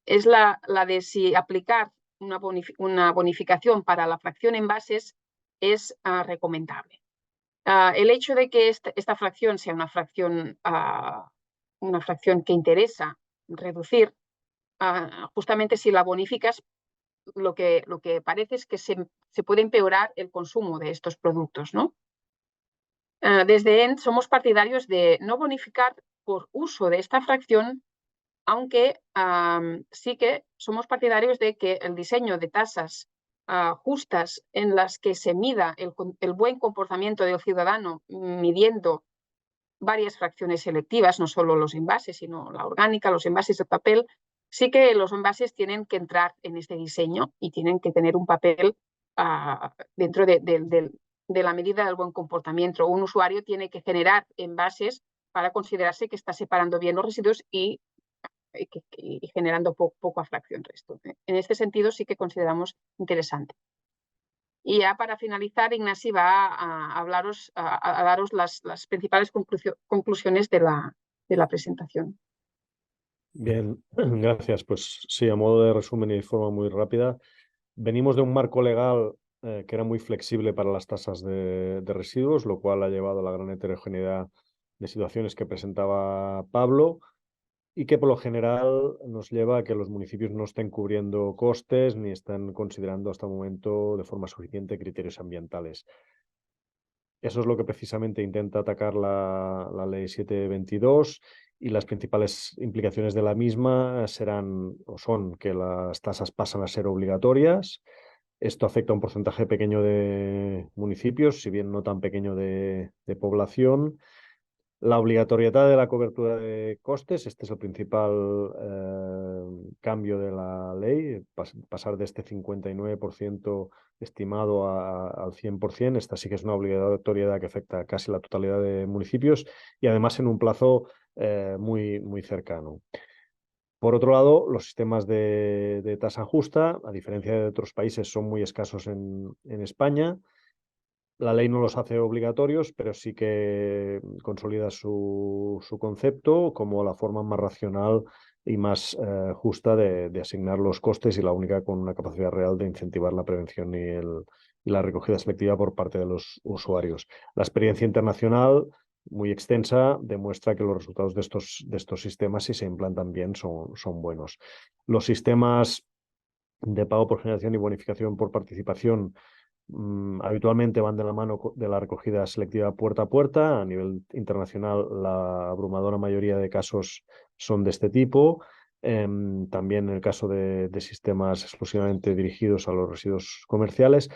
es la de si aplicar una bonificación para la fracción envases es recomendable. El hecho de que esta fracción sea una fracción que interesa reducir, justamente si la bonificas, lo que parece es que se puede empeorar el consumo de estos productos, ¿no? Desde END somos partidarios de no bonificar por uso de esta fracción, aunque sí que somos partidarios de que el diseño de tasas justas en las que se mida el buen comportamiento del ciudadano midiendo varias fracciones selectivas, no solo los envases, sino la orgánica, los envases de papel, sí que los envases tienen que entrar en este diseño y tienen que tener un papel dentro de la medida del buen comportamiento. Un usuario tiene que generar envases para considerarse que está separando bien los residuos y generando poco a fracción resto. En este sentido sí que consideramos interesante. Y ya para finalizar, Ignasi va a daros las principales conclusiones de la presentación. Bien, gracias. Pues sí, a modo de resumen y de forma muy rápida, venimos de un marco legal que era muy flexible para las tasas de residuos, lo cual ha llevado a la gran heterogeneidad de situaciones que presentaba Pablo y que por lo general nos lleva a que los municipios no estén cubriendo costes ni están considerando hasta el momento de forma suficiente criterios ambientales. Eso es lo que precisamente intenta atacar la Ley 722 y las principales implicaciones de la misma serán o son que las tasas pasan a ser obligatorias. Esto afecta a un porcentaje pequeño de municipios, si bien no tan pequeño de población. La obligatoriedad de la cobertura de costes, este es el principal cambio de la ley, pasar de este 59% estimado al 100%. Esta sí que es una obligatoriedad que afecta a casi la totalidad de municipios y además en un plazo muy cercano. Por otro lado, los sistemas de tasa justa, a diferencia de otros países, son muy escasos en España. La ley no los hace obligatorios, pero sí que consolida su concepto como la forma más racional y más justa de asignar los costes y la única con una capacidad real de incentivar la prevención y la recogida selectiva por parte de los usuarios. La experiencia internacional, muy extensa, demuestra que los resultados de estos sistemas, si se implantan bien, son buenos. Los sistemas de pago por generación y bonificación por participación habitualmente van de la mano de la recogida selectiva puerta a puerta. A nivel internacional, la abrumadora mayoría de casos son de este tipo. También en el caso de sistemas exclusivamente dirigidos a los residuos comerciales.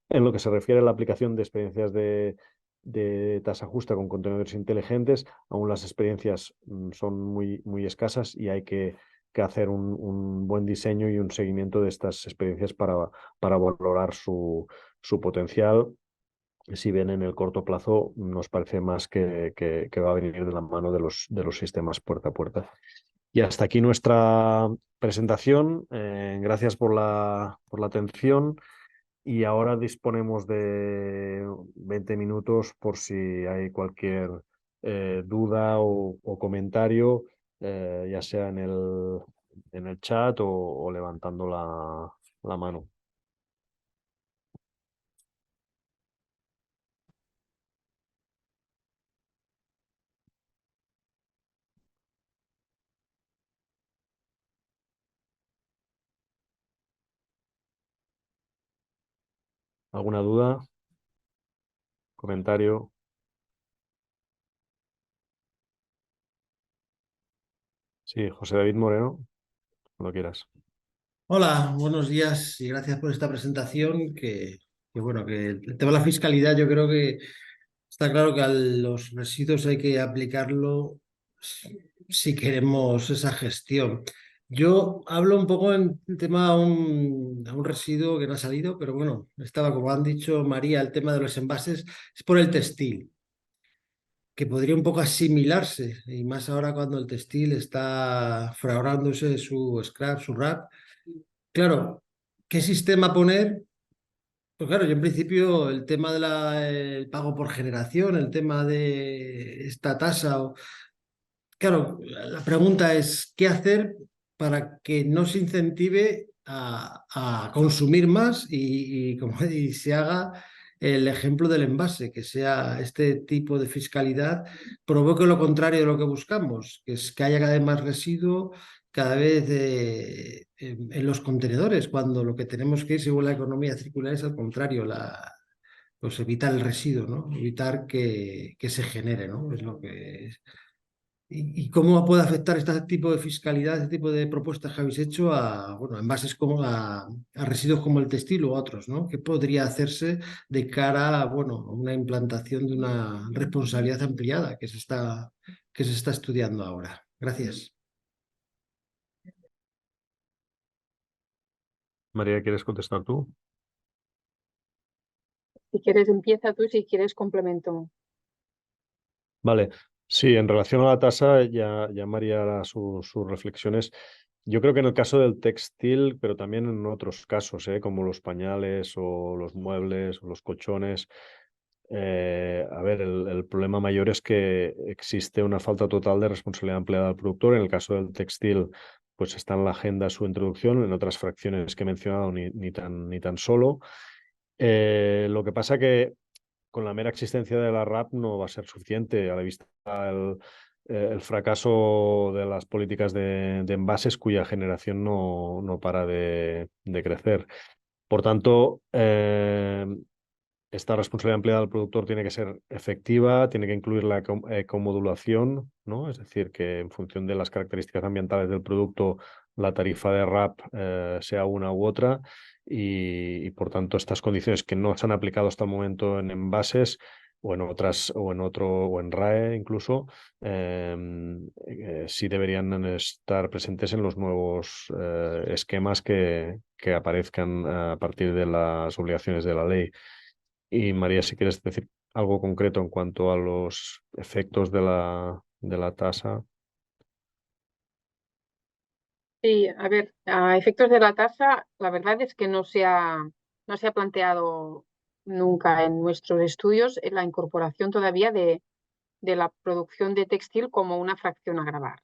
En lo que se refiere a la aplicación de experiencias de tasa justa con contenedores inteligentes, aún las experiencias son muy escasas y hay que hacer un buen diseño y un seguimiento de estas experiencias para valorar su potencial. Si bien en el corto plazo nos parece más que va a venir de la mano de los sistemas puerta a puerta. Y hasta aquí nuestra presentación. Gracias por la atención. Y ahora disponemos de 20 minutos por si hay cualquier duda o comentario, ya sea en el chat o levantando la mano. ¿Alguna duda? ¿Comentario? Sí, José David Moreno, cuando quieras. Hola, buenos días y gracias por esta presentación bueno, que el tema de la fiscalidad yo creo que está claro que a los residuos hay que aplicarlo si queremos esa gestión. Yo hablo un poco en tema a un residuo que no ha salido, pero bueno, estaba, como han dicho María, el tema de los envases es por el textil, que podría un poco asimilarse, y más ahora cuando el textil está fraguándose su scrap, su wrap. Claro, ¿qué sistema poner? Pues claro, yo en principio el tema del pago por generación, el tema de esta tasa, claro, la pregunta es, ¿qué hacer para que no se incentive a consumir más y se haga el ejemplo del envase, que sea este tipo de fiscalidad, provoque lo contrario de lo que buscamos, que es que haya cada vez más residuo, cada vez en los contenedores, cuando lo que tenemos que ir según la economía circular es al contrario, pues evitar el residuo, ¿no? Evitar que se genere, ¿no? Es lo que es. ¿Y cómo puede afectar este tipo de fiscalidad, este tipo de propuestas que habéis hecho a, bueno, envases como a residuos como el textil u otros, ¿no? ¿Qué podría hacerse de cara a, bueno, a una implantación de una responsabilidad ampliada que se está estudiando ahora? Gracias. María, ¿quieres contestar tú? Si quieres, empieza tú, si quieres, complemento. Vale, sí, en relación a la tasa, ya María hará sus reflexiones. Yo creo que en el caso del textil, pero también en otros casos, como los pañales o los muebles o los colchones, A ver, el problema mayor es que existe una falta total de responsabilidad empleada del productor. En el caso del textil, pues está en la agenda su introducción, en otras fracciones que he mencionado ni tan solo. Lo que pasa que con la mera existencia de la RAP no va a ser suficiente, a la vista el fracaso de las políticas de envases cuya generación no para de crecer. Por tanto, esta responsabilidad empleada del productor tiene que ser efectiva, tiene que incluir la ecomodulación, ¿no? Es decir, que en función de las características ambientales del producto, la tarifa de RAP sea una u otra y, por tanto, estas condiciones que no se han aplicado hasta el momento en envases o en otras, o en RAE incluso, sí deberían estar presentes en los nuevos esquemas que aparezcan a partir de las obligaciones de la ley. Y María, si quieres decir algo concreto en cuanto a los efectos de la tasa. Sí, a ver, a efectos de la tasa, la verdad es que no se ha planteado nunca en nuestros estudios la incorporación todavía de la producción de textil como una fracción a gravar,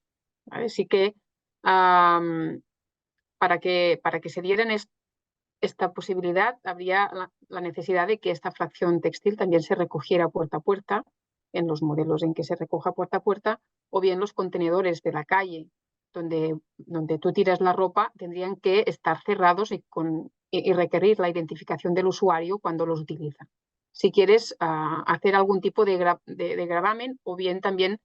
¿vale? Sí que para que se dieran esta posibilidad, habría la necesidad de que esta fracción textil también se recogiera puerta a puerta, en los modelos en que se recoja puerta a puerta, o bien los contenedores de la calle donde tú tiras la ropa tendrían que estar cerrados y requerir la identificación del usuario cuando los utiliza. Si quieres hacer algún tipo de gravamen, o bien también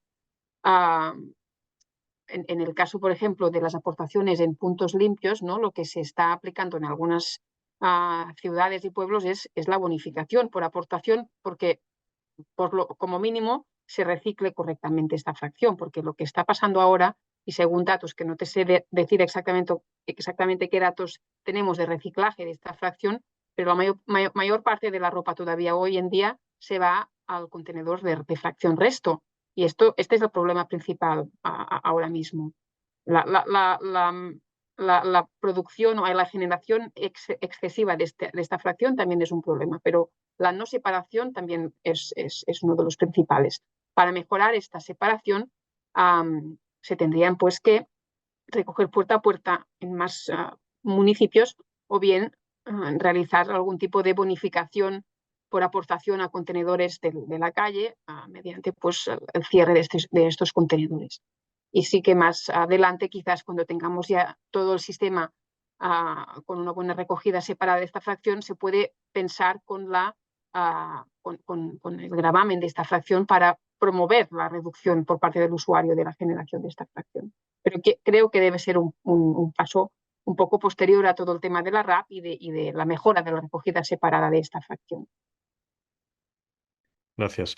en el caso, por ejemplo, de las aportaciones en puntos limpios, ¿no? Lo que se está aplicando en algunas ciudades y pueblos es la bonificación por aportación, porque como mínimo se recicle correctamente esta fracción, porque lo que está pasando ahora, y según datos que no te sé decir exactamente qué datos tenemos de reciclaje de esta fracción, pero la mayor parte de la ropa todavía hoy en día se va al contenedor de fracción resto. Y este es el problema principal ahora mismo. La producción o la generación excesiva de esta fracción también es un problema, pero la no separación también es uno de los principales. Para mejorar esta separación, se tendrían pues que recoger puerta a puerta en más municipios, o bien realizar algún tipo de bonificación por aportación a contenedores de la calle mediante pues el cierre de estos contenedores. Y sí que más adelante, quizás cuando tengamos ya todo el sistema con una buena recogida separada de esta fracción, se puede pensar con el gravamen de esta fracción para promover la reducción por parte del usuario de la generación de esta fracción. Pero creo que debe ser un paso un poco posterior a todo el tema de la RAP y de la mejora de la recogida separada de esta fracción. Gracias.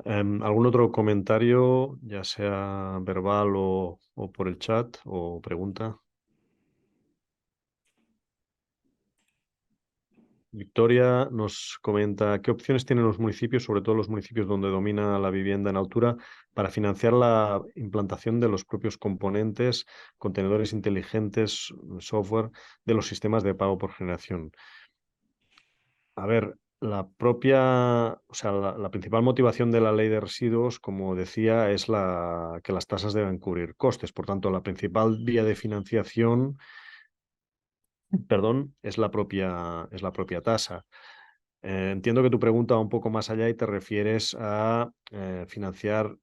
¿Algún otro comentario, ya sea verbal o por el chat o pregunta? Victoria nos comenta qué opciones tienen los municipios, sobre todo los municipios donde domina la vivienda en altura, para financiar la implantación de los propios componentes, contenedores inteligentes, software de los sistemas de pago por generación. A ver, la principal motivación de la ley de residuos, como decía, es que las tasas deben cubrir costes. Por tanto, la principal vía de financiación, perdón, es la propia tasa. Entiendo que tu pregunta va un poco más allá y te refieres a financiar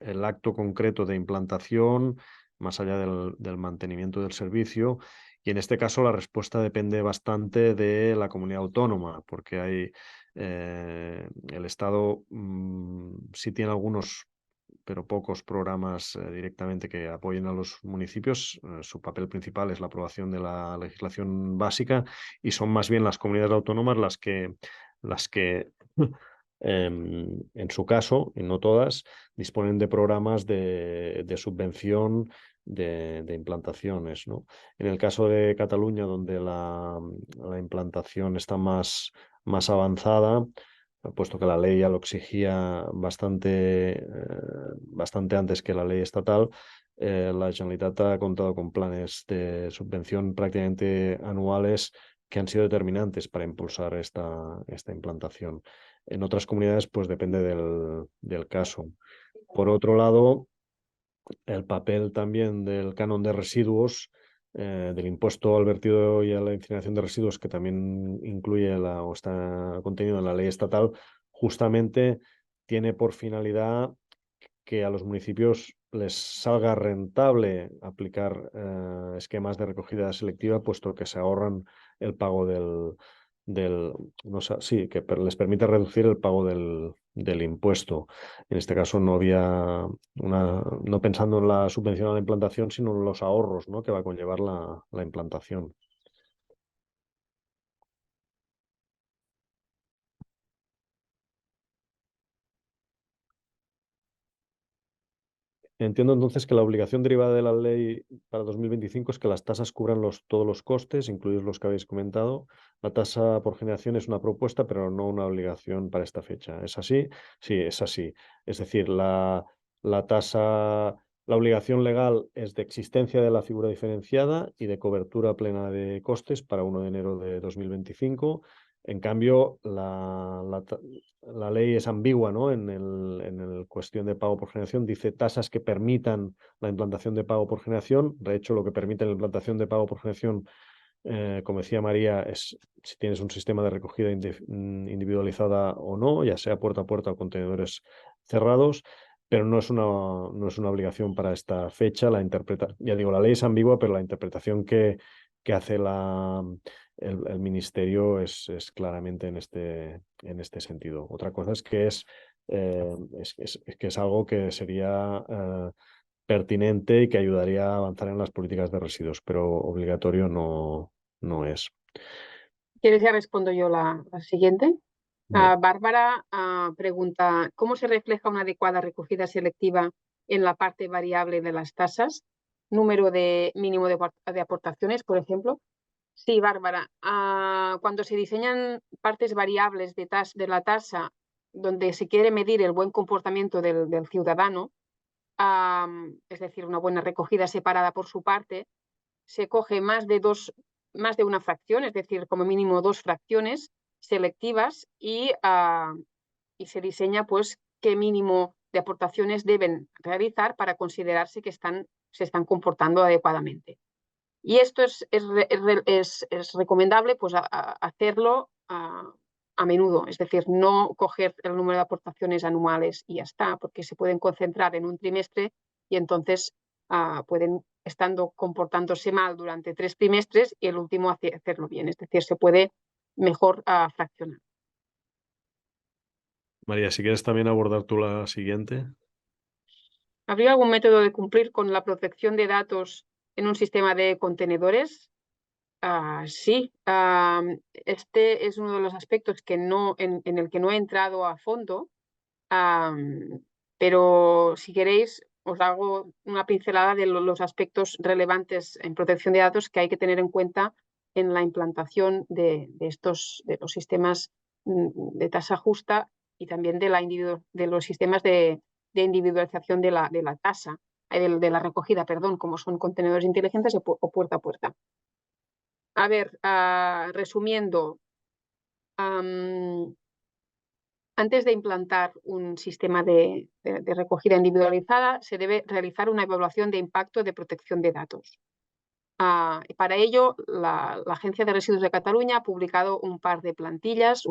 el acto concreto de implantación, más allá del mantenimiento del servicio. Y en este caso la respuesta depende bastante de la comunidad autónoma, porque el Estado sí tiene algunos, pero pocos programas directamente que apoyen a los municipios. Su papel principal es la aprobación de la legislación básica y son más bien las comunidades autónomas las que en su caso, y no todas, disponen de programas de subvención de implantaciones, ¿no? En el caso de Cataluña, donde la implantación está más avanzada, puesto que la ley ya lo exigía bastante antes que la ley estatal, la Generalitat ha contado con planes de subvención prácticamente anuales que han sido determinantes para impulsar esta implantación. En otras comunidades, pues depende del caso. Por otro lado, el papel también del canon de residuos, del impuesto al vertido y a la incineración de residuos, que también incluye o está contenido en la ley estatal, justamente tiene por finalidad que a los municipios les salga rentable aplicar esquemas de recogida selectiva, puesto que se ahorran el pago sí, que les permite reducir el pago del impuesto. En este caso no había no pensando en la subvención a la implantación, sino en los ahorros, ¿no?, que va a conllevar la implantación. Entiendo entonces que la obligación derivada de la ley para 2025 es que las tasas cubran todos los costes, incluidos los que habéis comentado. La tasa por generación es una propuesta, pero no una obligación para esta fecha. ¿Es así? Sí, es así. Es decir, la obligación legal es de existencia de la figura diferenciada y de cobertura plena de costes para 1 de enero de 2025. En cambio, la ley es ambigua, ¿no? En el cuestión de pago por generación, dice tasas que permitan la implantación de pago por generación. De hecho, lo que permite la implantación de pago por generación, como decía María, es si tienes un sistema de recogida individualizada o no, ya sea puerta a puerta o contenedores cerrados, pero no es una obligación para esta fecha. Ya digo, la ley es ambigua, pero la interpretación que hace el ministerio es claramente en este sentido. Otra cosa es que es algo que sería pertinente y que ayudaría a avanzar en las políticas de residuos, pero obligatorio no es. ¿Quieres ya respondo yo la siguiente? Bien. Bárbara pregunta, ¿cómo se refleja una adecuada recogida selectiva en la parte variable de las tasas? Número mínimo de aportaciones, por ejemplo. Sí, Bárbara. Cuando se diseñan partes variables de la tasa donde se quiere medir el buen comportamiento del ciudadano, es decir, una buena recogida separada por su parte, se coge más de una fracción, es decir, como mínimo 2 fracciones selectivas y se diseña pues qué mínimo de aportaciones deben realizar para considerarse que se están comportando adecuadamente. Y esto es recomendable pues, hacerlo a menudo, es decir, no coger el número de aportaciones anuales y ya está, porque se pueden concentrar en un trimestre y entonces pueden, estando comportándose mal durante 3 trimestres y el último hacerlo bien, es decir, se puede mejor fraccionar. María, si quieres también abordar tú la siguiente. ¿Habría algún método de cumplir con la protección de datos en un sistema de contenedores? Sí, este es uno de los aspectos en el que no he entrado a fondo, pero si queréis os hago una pincelada de los aspectos relevantes en protección de datos que hay que tener en cuenta en la implantación de los sistemas de tasa justa y también de los sistemas de individualización de la tasa, de la recogida, perdón, como son contenedores inteligentes o puerta a puerta. A ver, resumiendo, antes de implantar un sistema de recogida individualizada, se debe realizar una evaluación de impacto de protección de datos. Para ello, la Agencia de Residuos de Cataluña ha publicado un par de plantillas,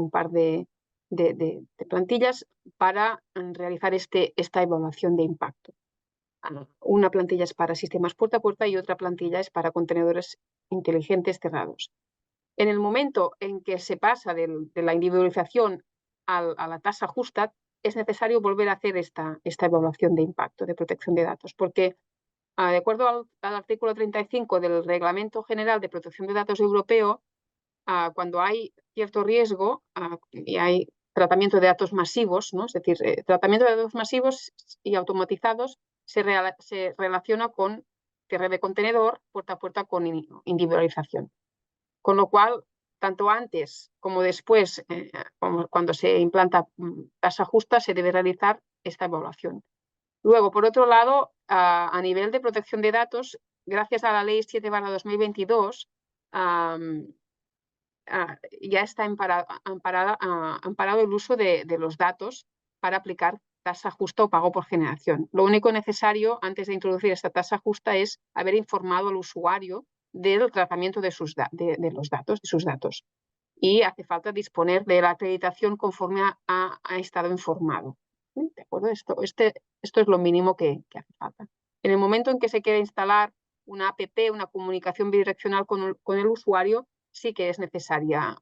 plantillas para realizar esta evaluación de impacto. Una plantilla es para sistemas puerta a puerta y otra plantilla es para contenedores inteligentes cerrados. En el momento en que se pasa de la individualización a la tasa justa, es necesario volver a hacer esta evaluación de impacto de protección de datos, porque de acuerdo al artículo 35 del Reglamento General de Protección de Datos Europeo, cuando hay cierto riesgo y hay tratamiento de datos masivos, ¿no? Es decir, tratamiento de datos masivos y automatizados se relaciona con cierre de contenedor, puerta a puerta con individualización. Con lo cual, tanto antes como después, cuando se implanta tasa justa, se debe realizar esta evaluación. Luego, por otro lado, a nivel de protección de datos, gracias a la Ley 7/2022, ya está amparado el uso de los datos para aplicar tasa justa o pago por generación. Lo único necesario antes de introducir esta tasa justa es haber informado al usuario del tratamiento de sus datos. Y hace falta disponer de la acreditación conforme ha estado informado. ¿De acuerdo? Esto es lo mínimo que hace falta. En el momento en que se quiere instalar una app, una comunicación bidireccional con el usuario, sí que es necesario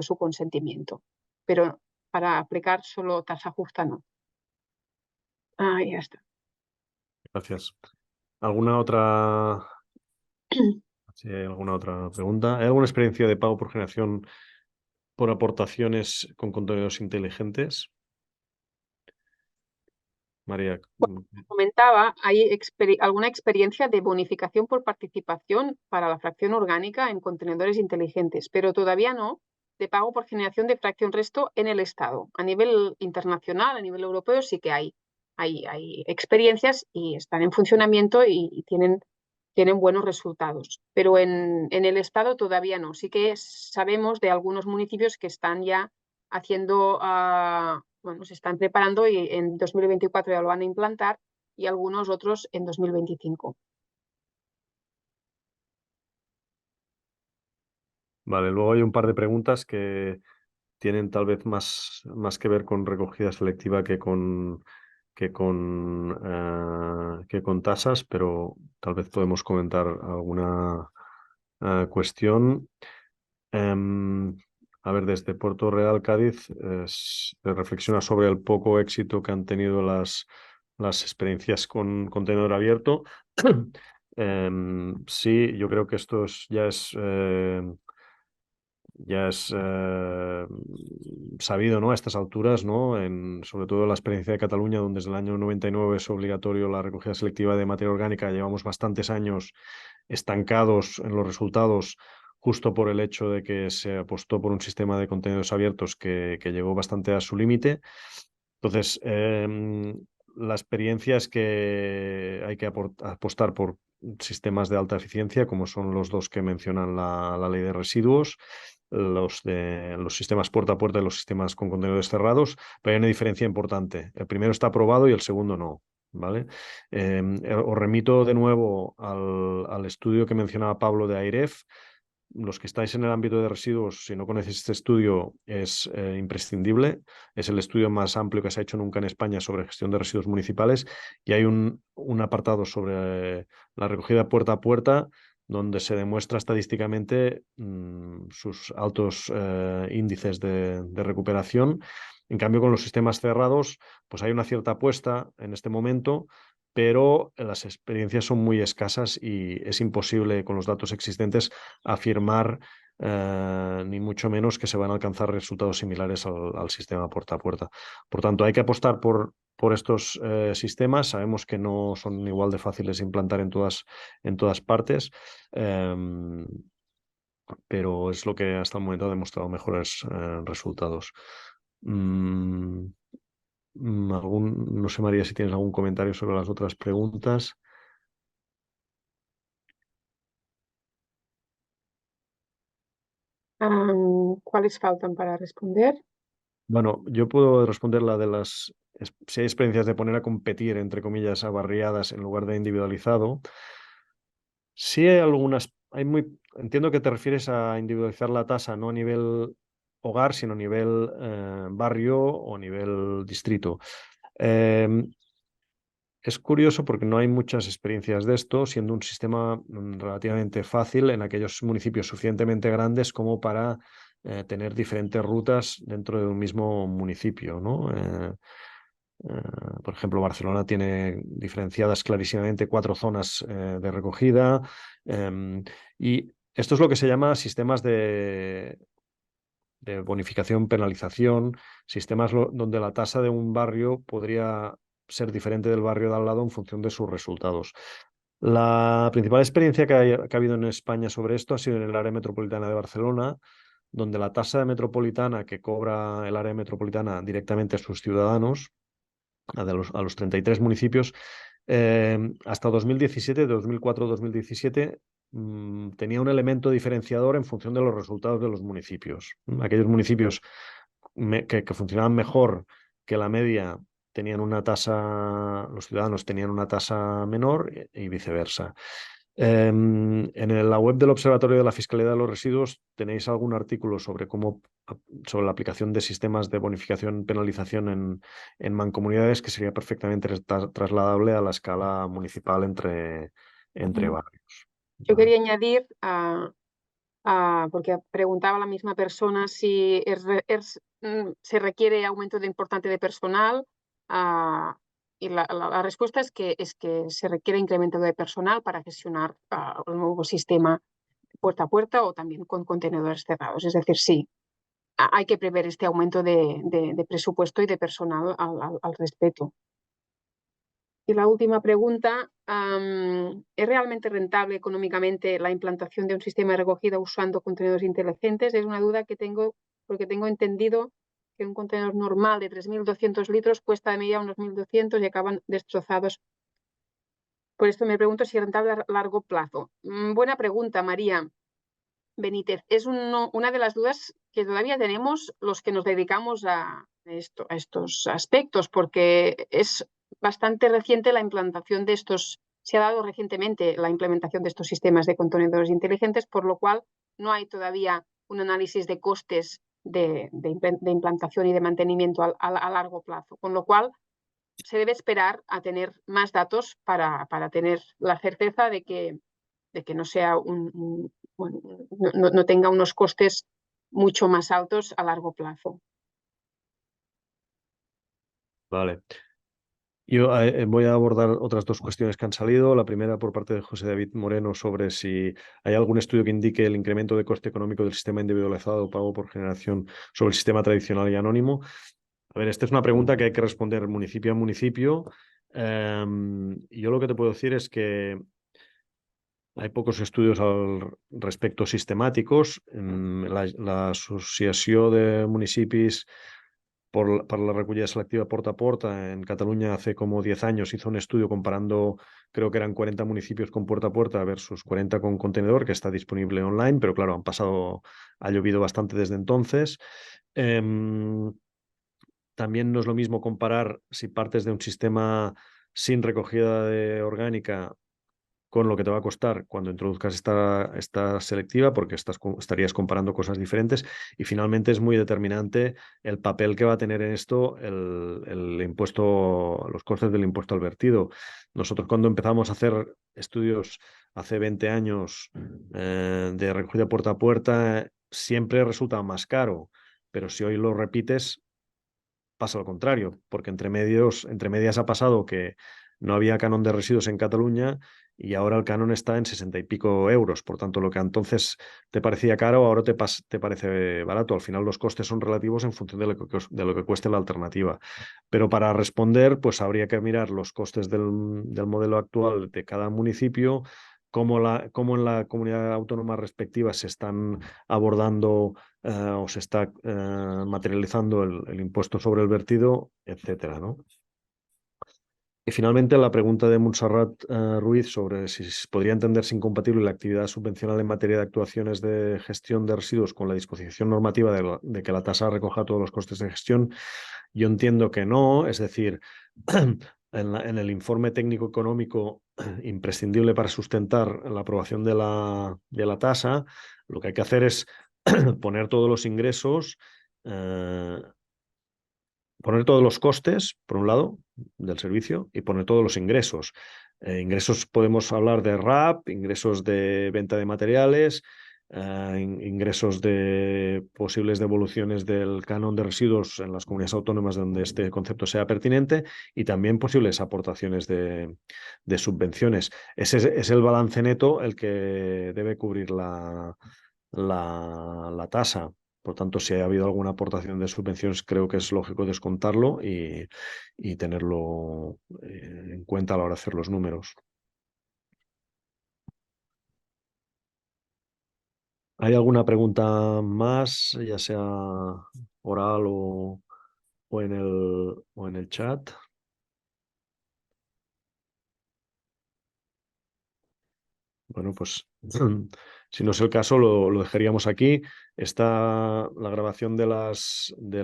su consentimiento. Pero para aplicar solo tasa justa no. Ya está. Gracias. ¿Alguna otra pregunta? ¿Hay alguna experiencia de pago por generación por aportaciones con contenedores inteligentes? María. Comentaba, ¿hay alguna experiencia de bonificación por participación para la fracción orgánica en contenedores inteligentes? Pero todavía no de pago por generación de fracción resto en el Estado. A nivel internacional, a nivel europeo, sí que hay experiencias y están en funcionamiento y tienen buenos resultados. Pero en el Estado todavía no. Sí que sabemos de algunos municipios que están ya haciendo, se están preparando y en 2024 ya lo van a implantar y algunos otros en 2025. Vale, luego hay un par de preguntas que tienen tal vez más que ver con recogida selectiva que con tasas, pero tal vez podemos comentar alguna cuestión. A ver, desde Puerto Real, Cádiz, se reflexiona sobre el poco éxito que han tenido las experiencias con contenedor abierto. Sí, yo creo que esto ya es sabido, ¿no? A estas alturas, ¿no? Sobre todo la experiencia de Cataluña, donde desde el año 99 es obligatorio la recogida selectiva de materia orgánica. Llevamos bastantes años estancados en los resultados, justo por el hecho de que se apostó por un sistema de contenedores abiertos que llegó bastante a su límite. Entonces, la experiencia es que hay que apostar por sistemas de alta eficiencia, como son los dos que mencionan la ley de residuos, los sistemas puerta a puerta y los sistemas con contenedores cerrados, pero hay una diferencia importante. El primero está aprobado y el segundo no. ¿Vale? Os remito de nuevo al estudio que mencionaba Pablo de AIREF. Los que estáis en el ámbito de residuos, si no conocéis este estudio, es imprescindible. Es el estudio más amplio que se ha hecho nunca en España sobre gestión de residuos municipales y hay un apartado sobre la recogida puerta a puerta donde se demuestra estadísticamente sus altos índices de recuperación. En cambio, con los sistemas cerrados, pues hay una cierta apuesta en este momento, pero las experiencias son muy escasas y es imposible con los datos existentes afirmar ni mucho menos que se van a alcanzar resultados similares al sistema puerta a puerta. Por tanto, hay que apostar por estos sistemas. Sabemos que no son igual de fáciles de implantar en todas partes, pero es lo que hasta el momento ha demostrado mejores resultados. No sé, María, si tienes algún comentario sobre las otras preguntas. ¿Cuáles faltan para responder? Bueno, yo puedo responder la de si hay experiencias de poner a competir, entre comillas, a barriadas en lugar de individualizado. Sí hay algunas, entiendo que te refieres a individualizar la tasa no a nivel hogar, sino a nivel barrio o nivel distrito. Es curioso porque no hay muchas experiencias de esto, siendo un sistema relativamente fácil en aquellos municipios suficientemente grandes como para tener diferentes rutas dentro de un mismo municipio, ¿no? Por ejemplo, Barcelona tiene diferenciadas clarísimamente 4 zonas de recogida y esto es lo que se llama sistemas de bonificación, penalización, sistemas donde la tasa de un barrio podría ser diferente del barrio de al lado en función de sus resultados. La principal experiencia que ha habido en España sobre esto ha sido en el área metropolitana de Barcelona, donde la tasa metropolitana que cobra el área metropolitana directamente a sus ciudadanos, a los 33 municipios, hasta 2017, de 2004 a 2017, tenía un elemento diferenciador en función de los resultados de los municipios. Aquellos municipios que funcionaban mejor que la media tenían una tasa, los ciudadanos tenían una tasa menor y viceversa. En la web del Observatorio de la Fiscalidad de los Residuos tenéis algún artículo sobre sobre la aplicación de sistemas de bonificación penalización en mancomunidades que sería perfectamente trasladable a la escala municipal entre barrios. Yo quería añadir, porque preguntaba la misma persona si se requiere aumento importante de personal, y la respuesta es que se requiere incremento de personal para gestionar el nuevo sistema puerta a puerta o también con contenedores cerrados. Es decir, sí, hay que prever este aumento de presupuesto y de personal al respecto. Y la última pregunta, ¿es realmente rentable económicamente la implantación de un sistema de recogida usando contenedores inteligentes? Es una duda que tengo porque tengo entendido que un contenedor normal de 3.200 litros cuesta de media unos 1.200 y acaban destrozados. Por esto me pregunto si es rentable a largo plazo. Buena pregunta, María Benítez. Es una de las dudas que todavía tenemos los que nos dedicamos a estos aspectos, porque es bastante reciente la implantación de estos, se ha dado recientemente la implementación de estos sistemas de contenedores inteligentes, por lo cual no hay todavía un análisis de costes de implantación y de mantenimiento a largo plazo, con lo cual se debe esperar a tener más datos para tener la certeza de que no sea bueno, no tenga unos costes mucho más altos a largo plazo. Vale. Yo voy a abordar otras dos cuestiones que han salido. La primera por parte de José David Moreno sobre si hay algún estudio que indique el incremento de coste económico del sistema individualizado pago por generación sobre el sistema tradicional y anónimo. A ver, esta es una pregunta que hay que responder municipio a municipio. Yo lo que te puedo decir es que hay pocos estudios al respecto sistemàticos. L'Associació de Municipis para la recogida selectiva porta a porta en Cataluña hace como 10 años hizo un estudio comparando, creo que eran 40 municipios con puerta a puerta versus 40 con contenedor, que está disponible online, pero claro, ha llovido bastante desde entonces. También no es lo mismo comparar si partes de un sistema sin recogida orgánica con lo que te va a costar cuando introduzcas esta selectiva, porque estarías comparando cosas diferentes. Y finalmente es muy determinante el papel que va a tener en esto el impuesto, los costes del impuesto al vertido. Nosotros cuando empezamos a hacer estudios hace 20 años de recogida puerta a puerta, siempre resulta más caro, pero si hoy lo repites, pasa lo contrario, porque entre medias ha pasado que no había canon de residuos en Cataluña y ahora el canon está en 60 y pico euros. Por tanto, lo que entonces te parecía caro, ahora te parece barato. Al final los costes son relativos en función de lo que cueste la alternativa. Pero para responder, pues habría que mirar los costes del modelo actual de cada municipio, cómo en la comunidad autónoma respectiva se están abordando o se está materializando el impuesto sobre el vertido, etcétera, ¿no? Y finalmente la pregunta de Montserrat Ruiz sobre si podría entenderse incompatible la actividad subvencional en materia de actuaciones de gestión de residuos con la disposición normativa de que la tasa recoja todos los costes de gestión. Yo entiendo que no, es decir, en el informe técnico económico imprescindible para sustentar la aprobación de la tasa, lo que hay que hacer es poner todos los ingresos, poner todos los costes, por un lado, del servicio y poner todos los ingresos. Ingresos podemos hablar de RAP, ingresos de venta de materiales, ingresos de posibles devoluciones del canon de residuos en las comunidades autónomas donde este concepto sea pertinente y también posibles aportaciones de subvenciones. Ese es el balance neto el que debe cubrir la tasa. Por tanto, si ha habido alguna aportación de subvenciones, creo que es lógico descontarlo y tenerlo en cuenta a la hora de hacer los números. ¿Hay alguna pregunta más, ya sea oral o en el chat? Bueno, pues Si no es el caso, lo dejaríamos aquí. La grabación de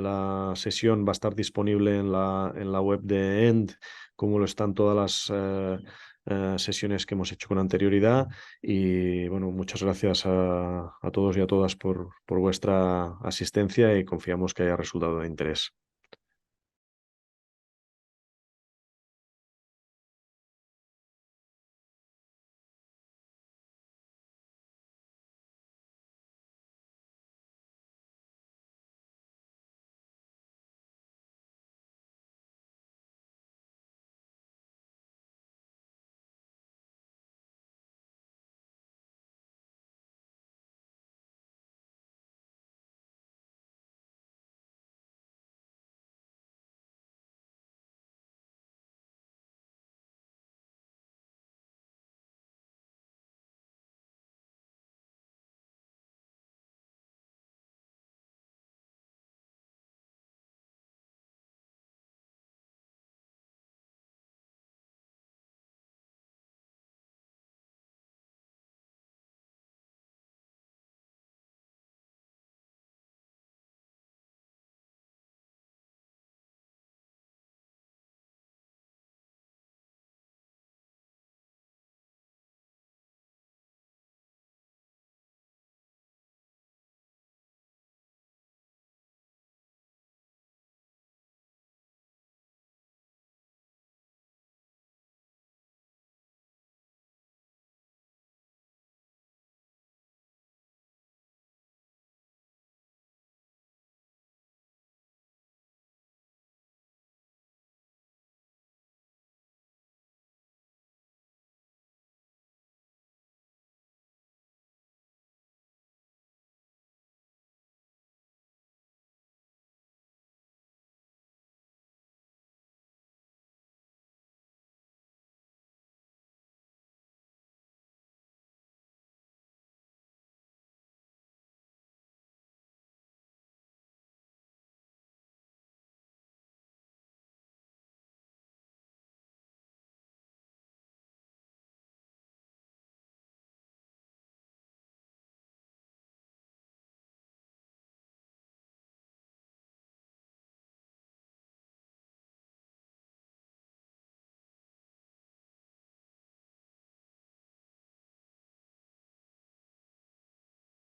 la sesión va a estar disponible en la web de END, como lo están todas las sesiones que hemos hecho con anterioridad. Y bueno, muchas gracias a todos y a todas por vuestra asistencia y confiamos que haya resultado de interés.